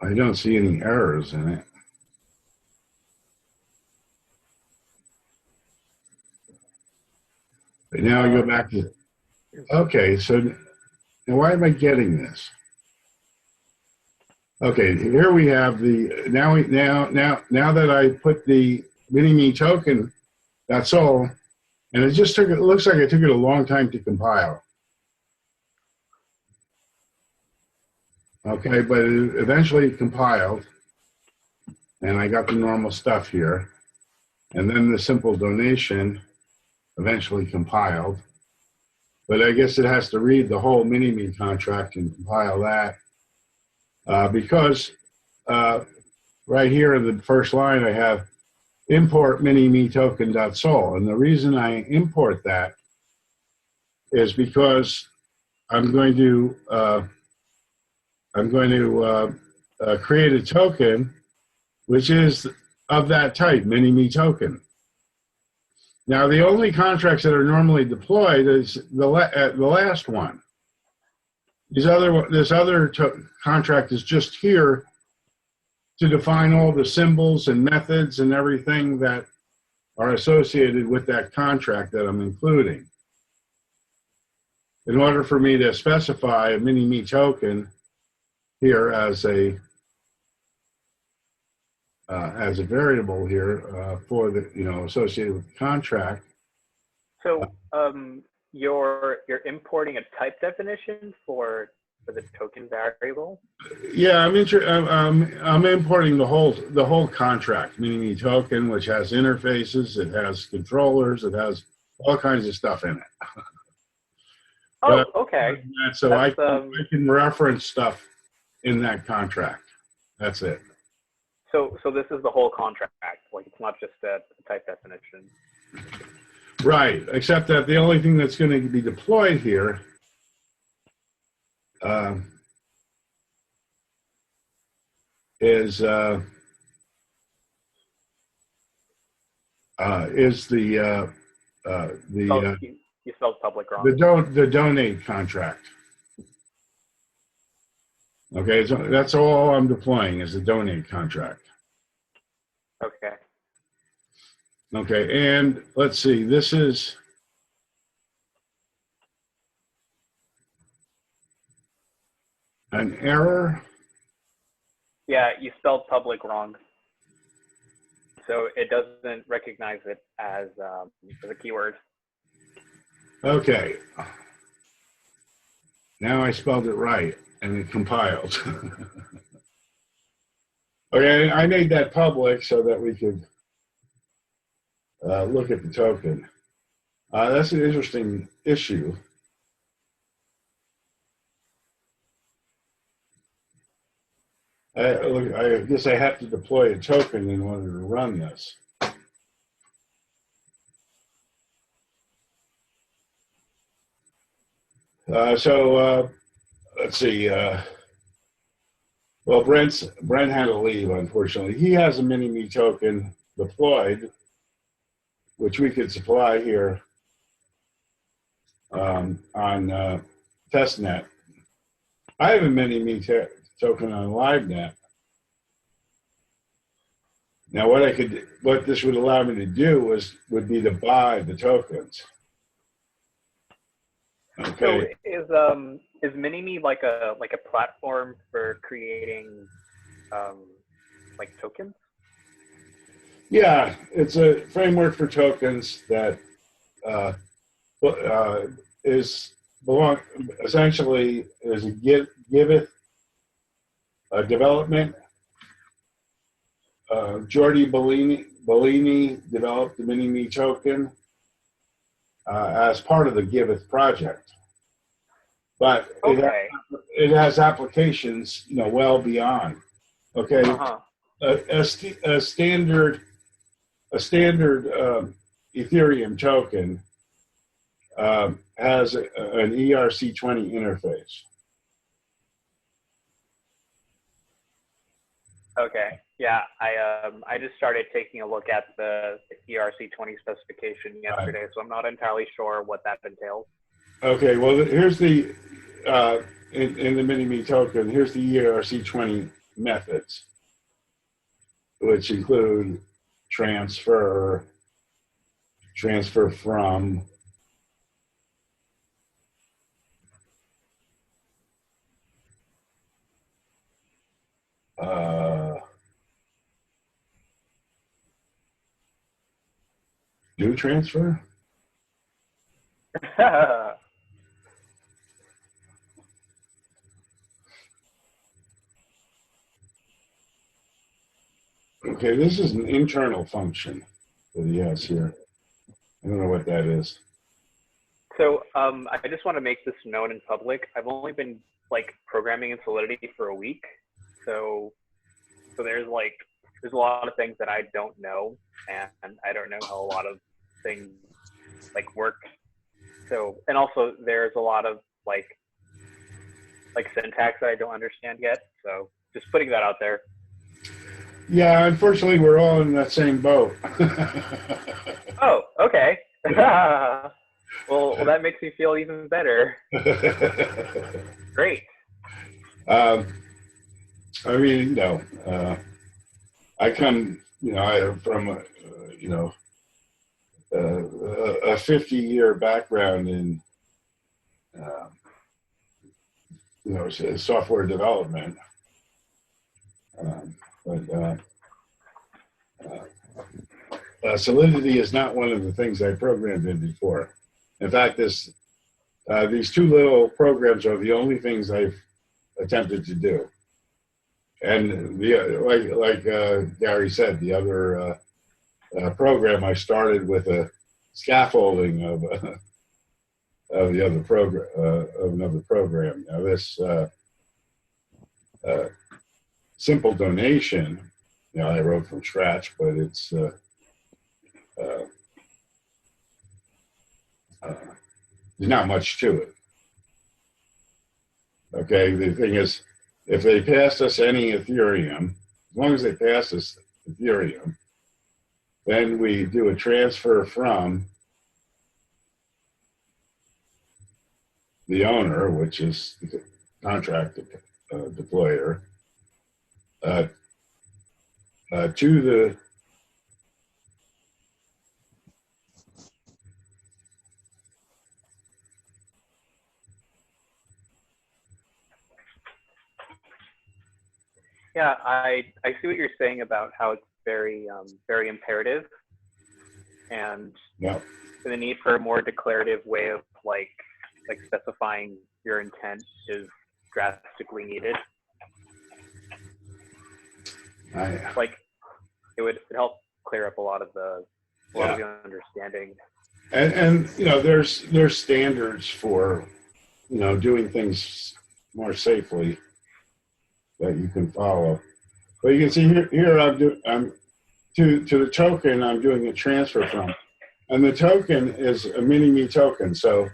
I don't see any errors in it. But now I go back to, okay, so now why am I getting this? Okay, here we have the, now that I put the Mini-Me token, that's all, and it just took, it looks like it took it a long time to compile. Okay, but it eventually compiled, and I got the normal stuff here, and then the simple donation eventually compiled, but I guess it has to read the whole Mini-Me contract and compile that, because right here in the first line I have import Mini-Me token.sol, and the reason I import that is because I'm going to create a token which is of that type, Mini-Me token. Now, the only contracts that are normally deployed is the last one. This other contract is just here to define all the symbols and methods and everything that are associated with that contract that I'm including. In order for me to specify a Mini-Me token here as a variable here for the, associated with the contract. So you're importing a type definition for the token variable? Yeah, I'm importing the whole contract, Mini-Me token, which has interfaces, it has controllers, it has all kinds of stuff in it. Oh, okay. So I can reference stuff in that contract. That's it. So this is the whole contract, like it's not just a type definition. Right, except that the only thing that's going to be deployed here is the You spelled public wrong. the donate contract. Okay, so that's all I'm deploying is the donate contract. Okay. Okay, and let's see, this is an error. Yeah, you spelled public wrong. So it doesn't recognize it as a keyword. Okay. Now I spelled it right and it compiled. Okay, I made that public so that we could look at the token. That's an interesting issue. I guess I have to deploy a token in order to run this. Let's see. Well, Brent had to leave, unfortunately. He has a mini-me token deployed, which we could supply here on testnet. I have a mini-me token on LiveNet. Now, what this would allow me to do would be to buy the tokens. Okay. So is Mini-Me like a platform for creating like tokens? Yeah, it's a framework for tokens that essentially is a giveth a development. Jordi Bellini developed the Mini-Me token as part of the Giveth project, but Okay. it has applications, well beyond. Okay, a standard Ethereum token has an ERC20 interface. Okay. Yeah, I just started taking a look at the ERC20 specification yesterday, so I'm not entirely sure what that entails. Okay, well, here's the in the Mini-Me token. Here's the ERC20 methods, which include transfer from, do transfer. Okay, this is an internal function that he has here. I don't know what that is. So I just want to make this known in public. I've only been programming in Solidity for a week, so there's a lot of things that I don't know, and I don't know how a lot of things work. So, and also there's a lot of syntax that I don't understand yet. So just putting that out there. Yeah, unfortunately, we're all in that same boat. Oh, okay. Well, that makes me feel even better. Great. I mean, I come, from a 50-year background in, software development. Solidity is not one of the things I programmed in before. In fact, these two little programs are the only things I've attempted to do. And like Gary said, the other program I started with a scaffolding of the other program of another program. Now this simple donation, I wrote from scratch, but it's there's not much to it. Okay, the thing is, if they pass us any Ethereum, long as they pass this Ethereum, then we do a transfer from the owner, which is the contract deployer, to the Yeah, I see what you're saying about how it's very very imperative, and yeah. the need for a more declarative way of like specifying your intent is drastically needed. Like it would help clear up a lot of the understanding. And you know, there's standards for, you know, doing things more safely that you can follow. But you can see here I'm to the token I'm doing a transfer from, and the token is a mini-me token. So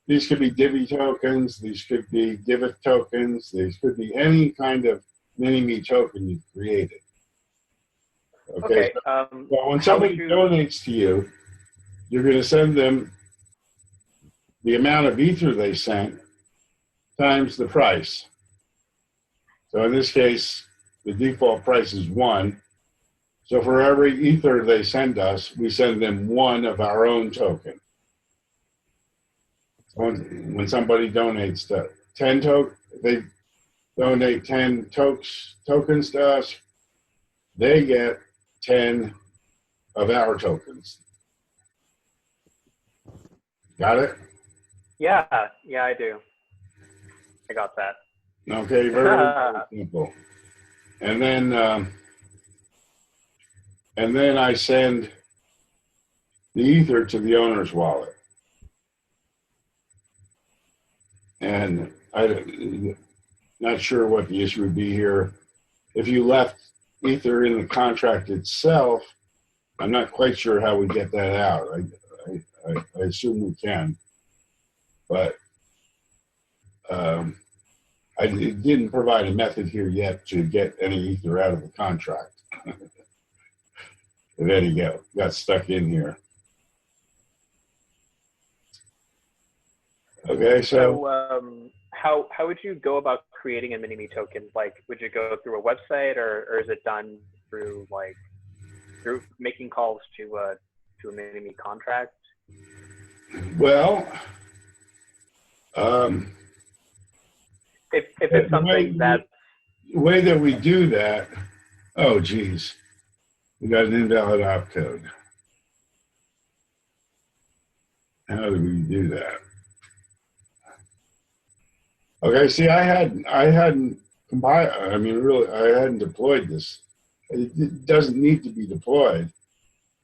these could be Divi tokens, these could be Divot tokens, these could be any kind of mini-me token you've created. Okay. So when somebody donates to you, you're going to send them the amount of ether they sent times the price. So in this case, the default price is 1. So for every ether they send us, we send them 1 of our own token. When somebody donates to 10 they donate 10 tokens to us, they get 10 of our tokens. Got it? Yeah, I do. I got that. Okay, very simple. And then I send the ether to the owner's wallet. And I'm not sure what the issue would be here. If you left ether in the contract itself, I'm not quite sure how we get that out. I assume we can, but I didn't provide a method here yet to get any ether out of the contract. If any got stuck in here. Okay, so how would you go about creating a mini-me token? Like, would you go through a website, or is it done through through making calls to a mini-me contract? Well, if it's something that the way that we do that, oh geez, we got an invalid opcode. How do we do that? Okay, see, I hadn't compiled. I mean, really, I hadn't deployed this. It doesn't need to be deployed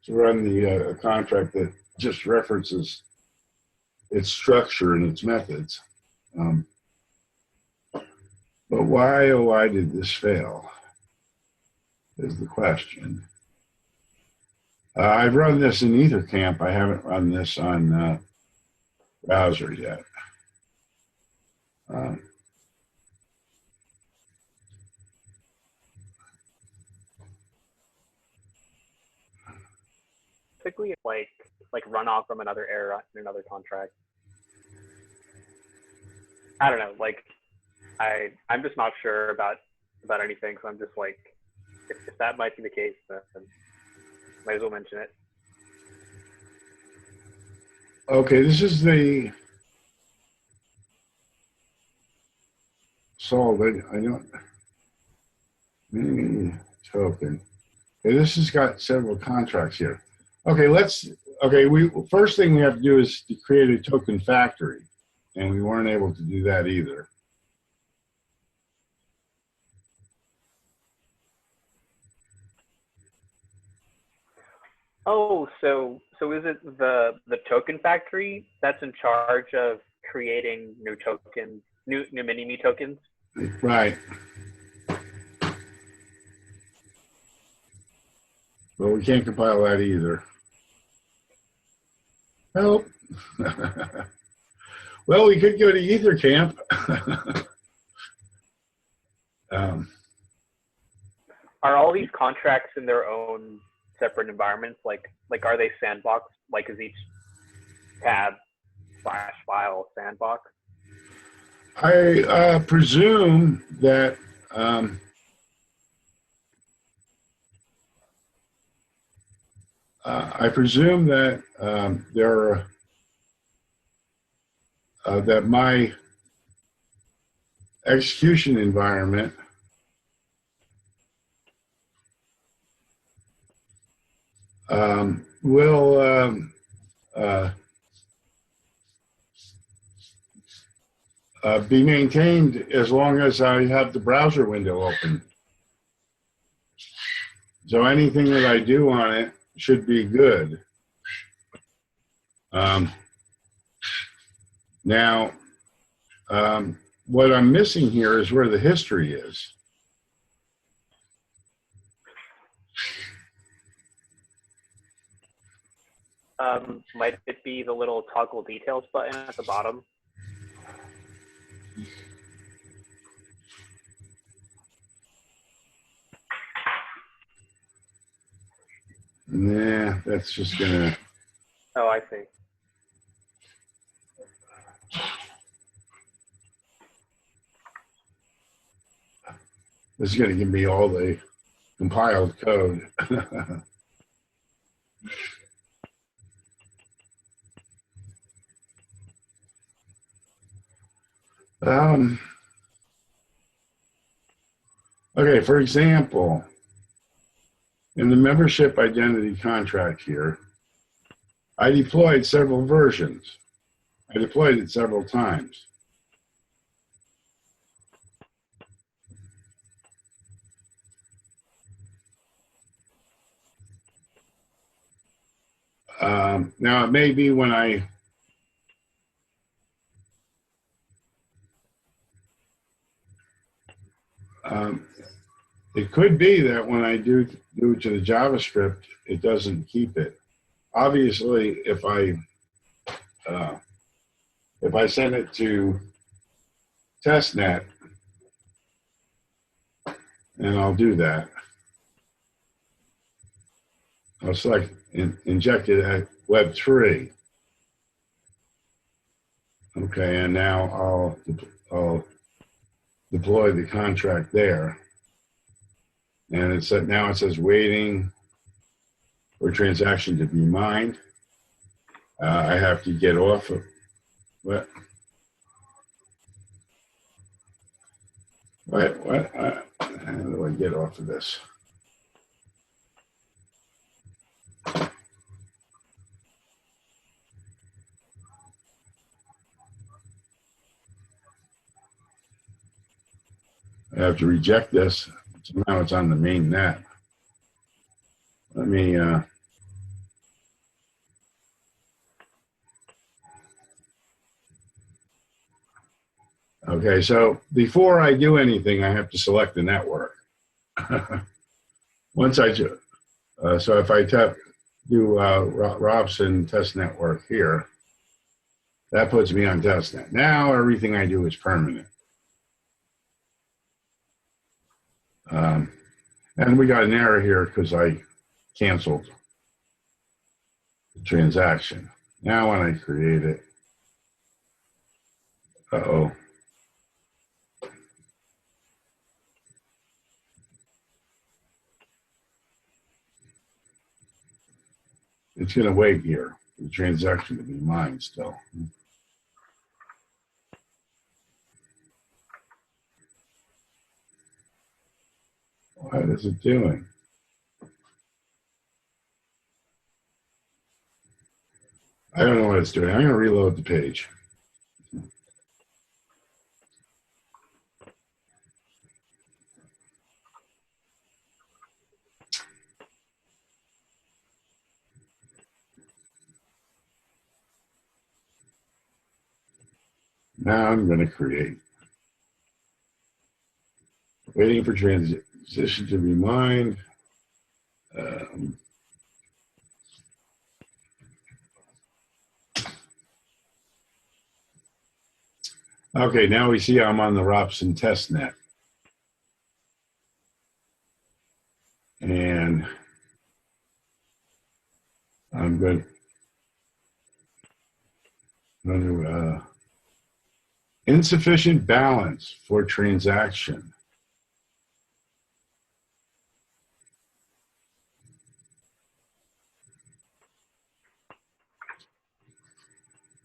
to run the contract that just references its structure and its methods. But why did this fail? Is the question. I've run this in EtherCamp. I haven't run this on browser yet. Typically, like runoff from another error in another contract. I don't know. Like, I'm just not sure about anything. So I'm just like, if that might be the case, then might as well mention it. Okay, this is the solve. I don't mini token. Okay, this has got several contracts here. Okay, first thing we have to do is to create a token factory, and we weren't able to do that either. Oh, so is it the token factory that's in charge of creating new tokens, new mini-me tokens? Right. Well, we can't compile that either. Help. Well, we could go to EtherCamp. are all these contracts in their own separate environments? Like are they sandbox? Like is each tab slash file sandbox? I presume that there are that my execution environment will be maintained as long as I have the browser window open. So anything that I do on it should be good. Now, what I'm missing here is where the history is. Might it be the little toggle details button at the bottom? Nah, that's just gonna. Oh, I see. This is gonna give me all the compiled code. Okay, for example, in the membership identity contract here, I deployed several versions. I deployed it several times. Now, it may be when it could be that when I do to the JavaScript, it doesn't keep it. Obviously, if I send it to testnet, and I'll do that, I'll select inject it at Web3. Okay, and now I'll deploy the contract there. And now it says waiting for transaction to be mined. I have to get off of what? How do I get off of this? I have to reject this. So now it's on the main net. Let me, okay, so before I do anything, I have to select the network. Once I do, so if I do Robson test network here, that puts me on testnet. Now everything I do is permanent. And we got an error here because I canceled the transaction. Now when I create it, uh-oh. It's going to wait here for the transaction to be mined still. What is it doing? I don't know what it's doing. I'm going to reload the page. Now I'm going to create. Waiting for transition to be mined. Okay, now we see I'm on the Robson testnet. good. Insufficient balance for transaction.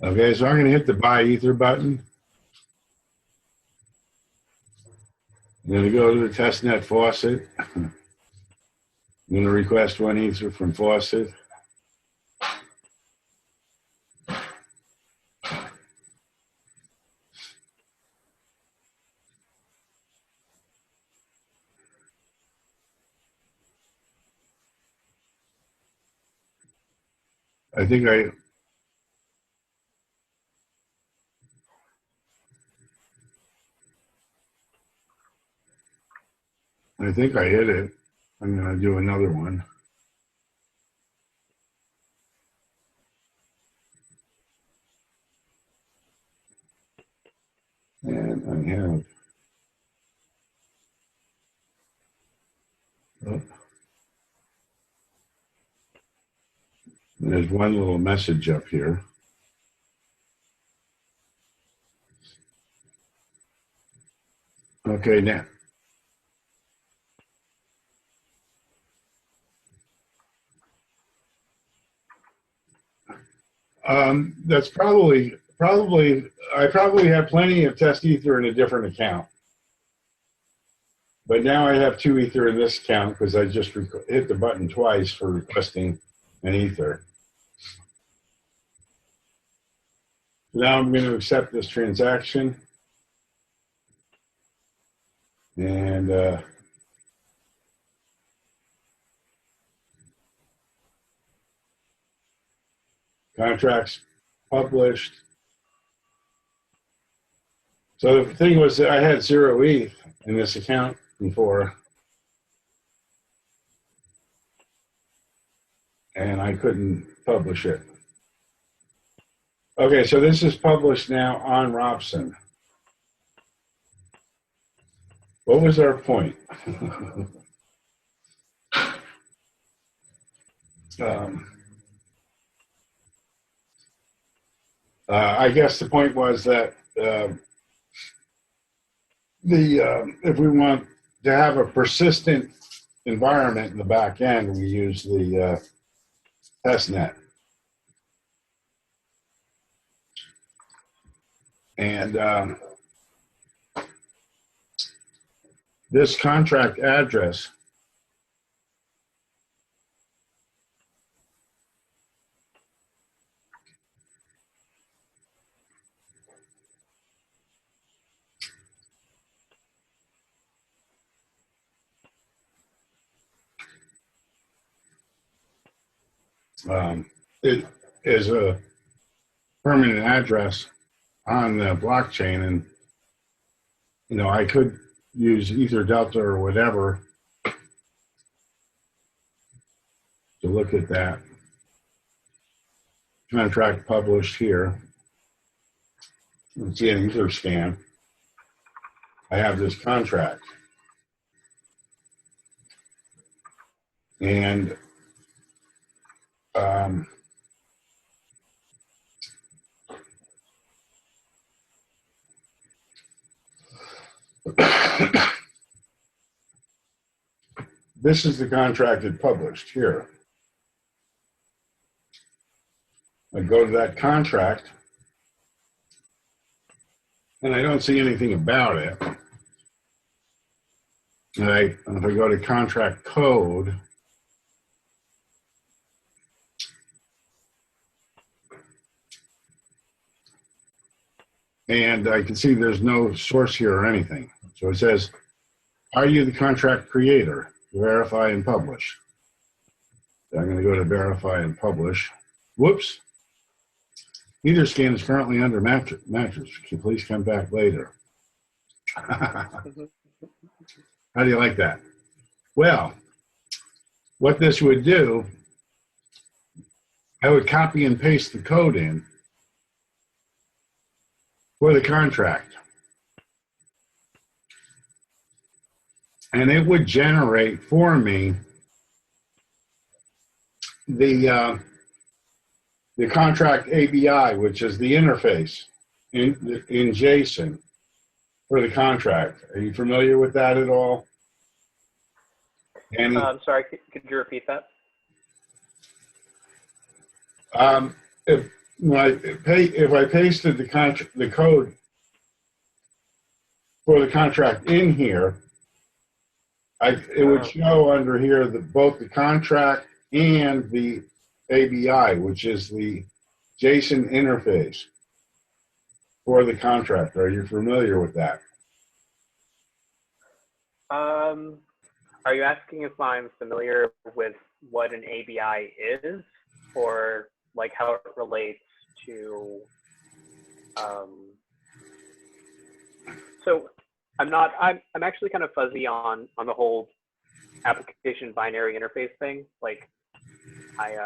Okay, so I'm going to hit the buy ether button. I'm going to go to the testnet faucet. I'm going to request 1 ether from faucet. I think I hit it. I'm going to do another one. And I have, oh, there's one little message up here. Okay, now. That's probably, I probably have plenty of test ether in a different account. But now I have 2 ether in this account because I just hit the button twice for requesting an ether. Now I'm going to accept this transaction. And contracts published. So the thing was that I had 0 ETH in this account before. And I couldn't publish it. Okay, so this is published now on Robson. What was our point? I guess the point was that if we want to have a persistent environment in the back end, we use the testnet. And this contract address it is a permanent address on the blockchain, and you know I could use Ether Delta or whatever to look at that. Contract published here. Let's see an Ether scan. I have this contract, and this is the contract it published here. I go to that contract, and I don't see anything about it. And if I go to contract code, and I can see there's no source here or anything. So it says, are you the contract creator? Verify and publish. So I'm going to go to verify and publish. Whoops. Etherscan is currently under mattress. Can you please come back later? How do you like that? Well, what this would do, I would copy and paste the code in for the contract. And it would generate for me the the contract ABI, which is the interface in JSON for the contract. Are you familiar with that at all? And I'm sorry, could you repeat that? if I pasted the code for the contract in here, it would show under here both the contract and the ABI, which is the JSON interface for the contract. Are you familiar with that? Are you asking if I'm familiar with what an ABI is, or like how it relates to? So I'm not. I'm actually kind of fuzzy on the whole application binary interface thing. Like I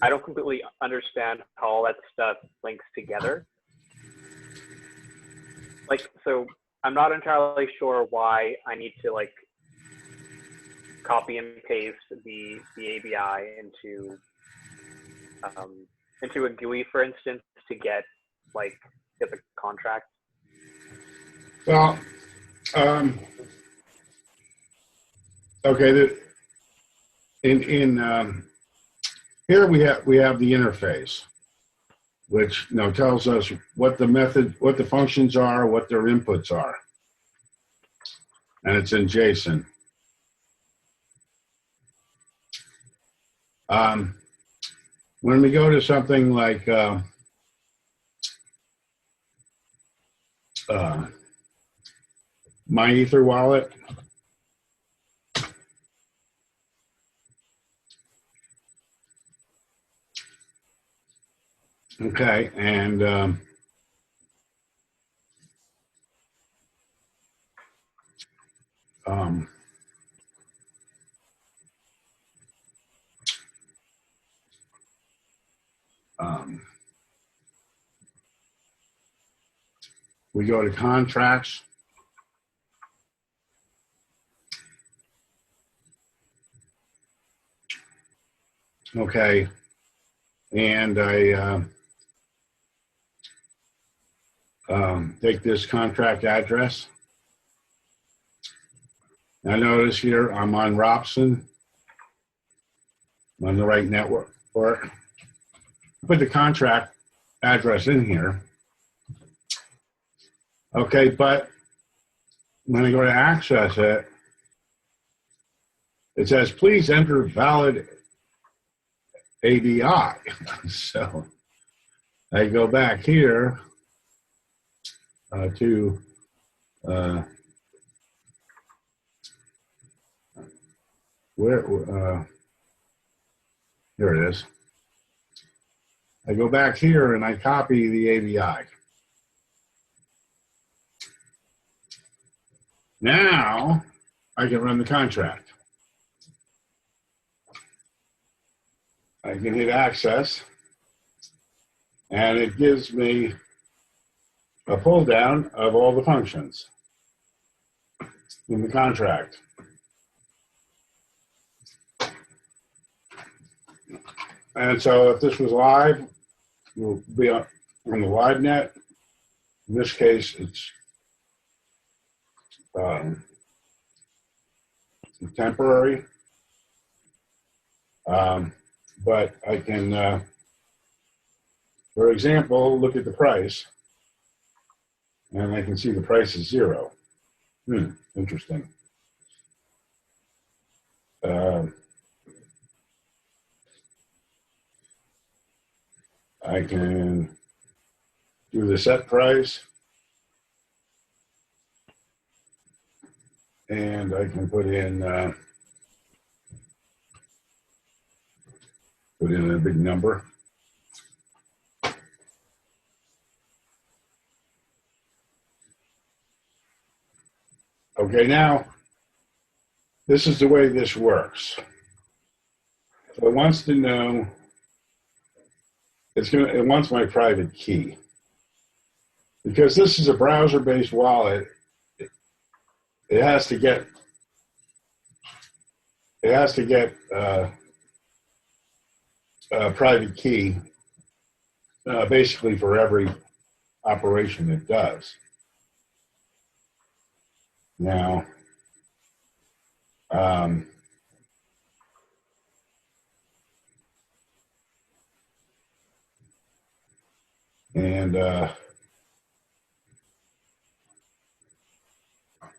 don't completely understand how all that stuff links together. Like, so I'm not entirely sure why I need to like copy and paste the ABI into a GUI, for instance, to get the contract. Well, okay. Here we have the interface, which tells us what the functions are, what their inputs are, and it's in JSON. When we go to something like My Ether wallet, okay, and we go to contracts. Okay, and I take this contract address. Now notice here I'm on Robson. I'm on the right network. Put the contract address in here. Okay, but when I go to access it, it says, please enter valid ABI. So I go back here to here it is. I go back here and I copy the ABI. Now I can run the contract. I can hit access, and it gives me a pull down of all the functions in the contract. And so if this was live, it will be on the live net. In this case, it's temporary. But I can, for example, look at the price, and I can see the price is 0. Interesting. I can do the set price, and I can put in a big number. Okay, now this is the way this works. So it wants to know, it wants my private key. Because this is a browser-based wallet, it has to get private key, basically for every operation it does. Now, and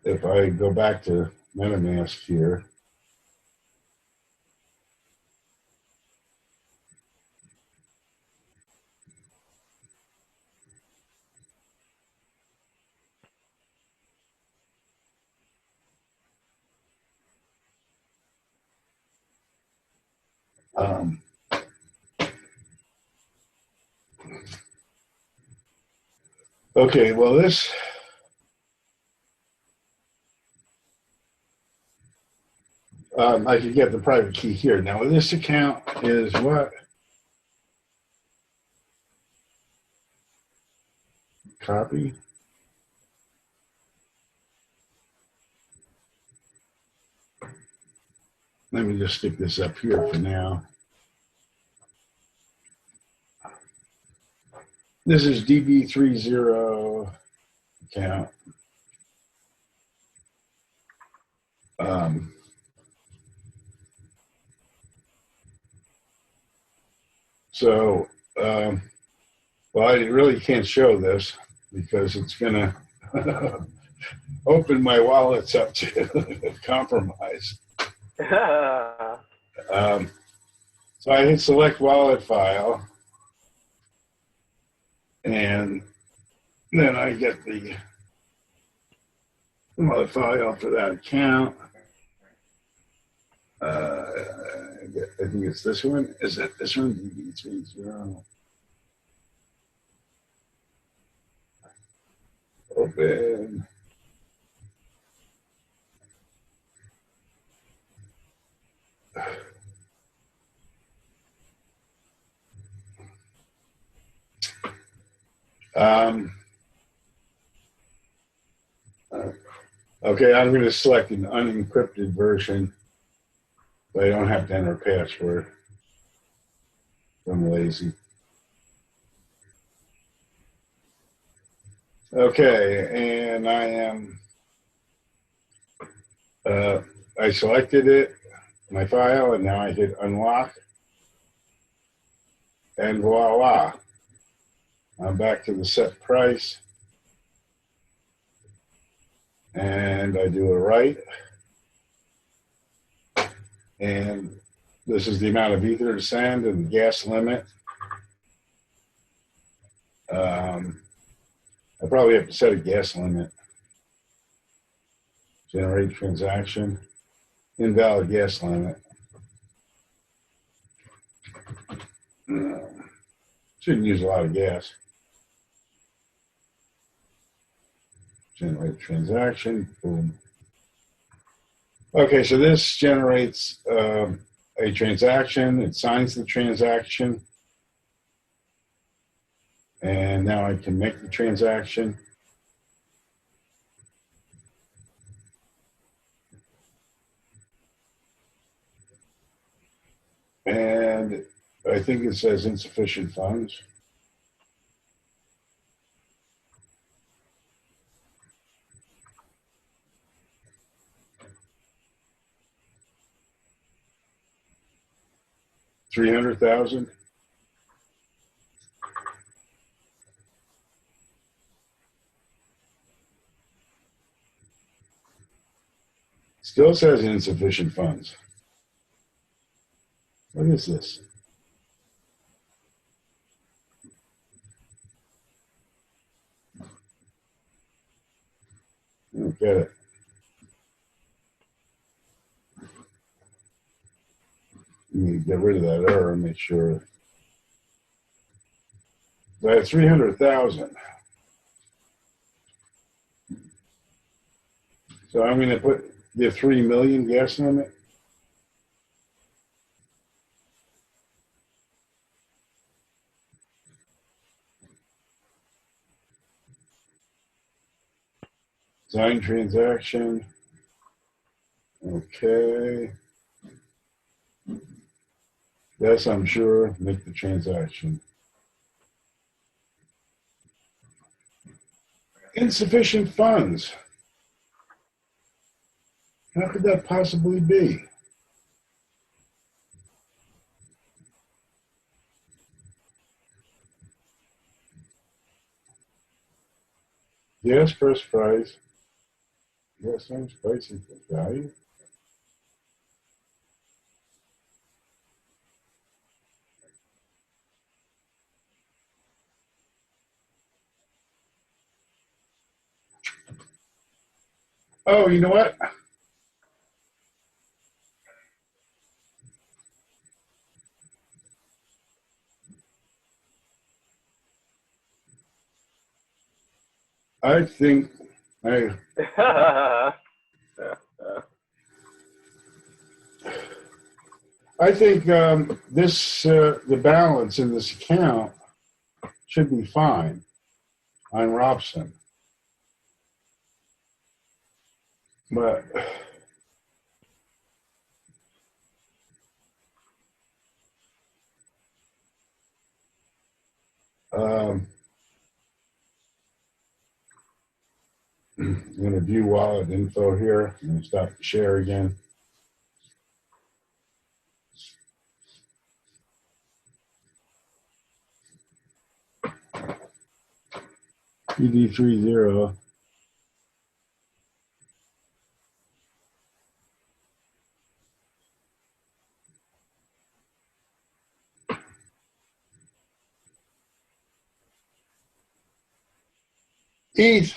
if I go back to MetaMask here, um, okay, well, this, I could get the private key here. Now, this account is what? Copy. Let me just stick this up here for now. This is DB30 account. So, well, I really can't show this because it's going to open my wallets up to compromise. So I hit select wallet file, and then I get the wallet file for that account. I think it's this one. Is it this one? DB30. Open. Okay, I'm going to select an unencrypted version, but I don't have to enter a password. I'm lazy. Okay, and I selected it, my file, and now I hit unlock. And voila, I'm back to the set price. And I do a write. And this is the amount of ether to send and the gas limit. I probably have to set a gas limit. Generate transaction. Invalid gas limit. Shouldn't use a lot of gas. Generate transaction. Boom. Okay, so this generates a transaction. It signs the transaction. And now I can make the transaction. And I think it says insufficient funds. $300,000. Still says insufficient funds. What is this? I don't get it. Let me get rid of that error and make sure. I have 300,000. So I'm going to put the 3 million gas limit. Sign transaction. Okay. Yes, I'm sure. Make the transaction. Insufficient funds. How could that possibly be? Yes, first price. Yes, times price equals value. Oh, you know what? I think I think this the balance in this account should be fine on Robson, but um, I'm going to view wallet info here. I'm going to stop the share again. PD30. ETH.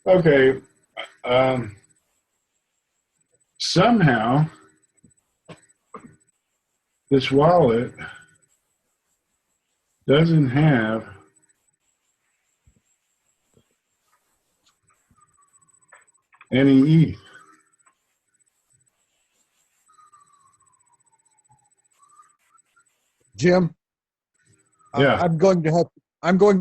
Okay. Somehow this wallet doesn't have any ETH. Jim, Yeah. I'm going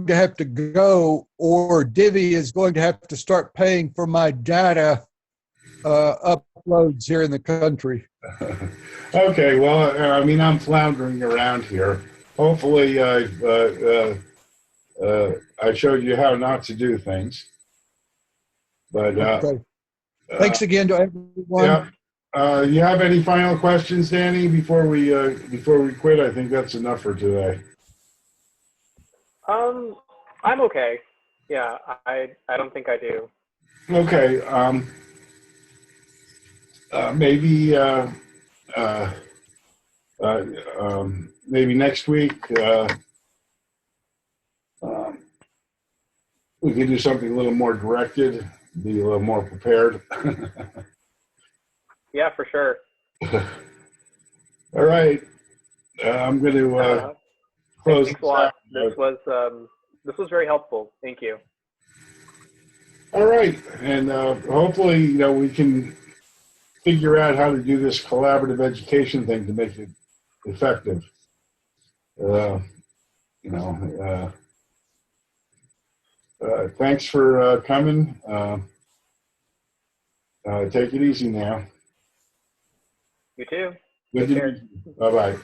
to have to go, or Divi is going to have to start paying for my data uploads here in the country. Okay. Well, I mean, I'm floundering around here. Hopefully, I showed you how not to do things. But Okay. Thanks again to everyone. yeah. You have any final questions, Danny, before we quit? I think that's enough for today. I'm okay. Yeah, I don't think I do. Okay. Maybe maybe next week we can do something a little more directed, be a little more prepared. Yeah, for sure. All right. I'm going to close. Thanks a lot. This was very helpful. Thank you. All right, and hopefully, we can figure out how to do this collaborative education thing to make it effective. Thanks for coming. Take it easy now. You too. Good Take to care. meet you. Bye-bye.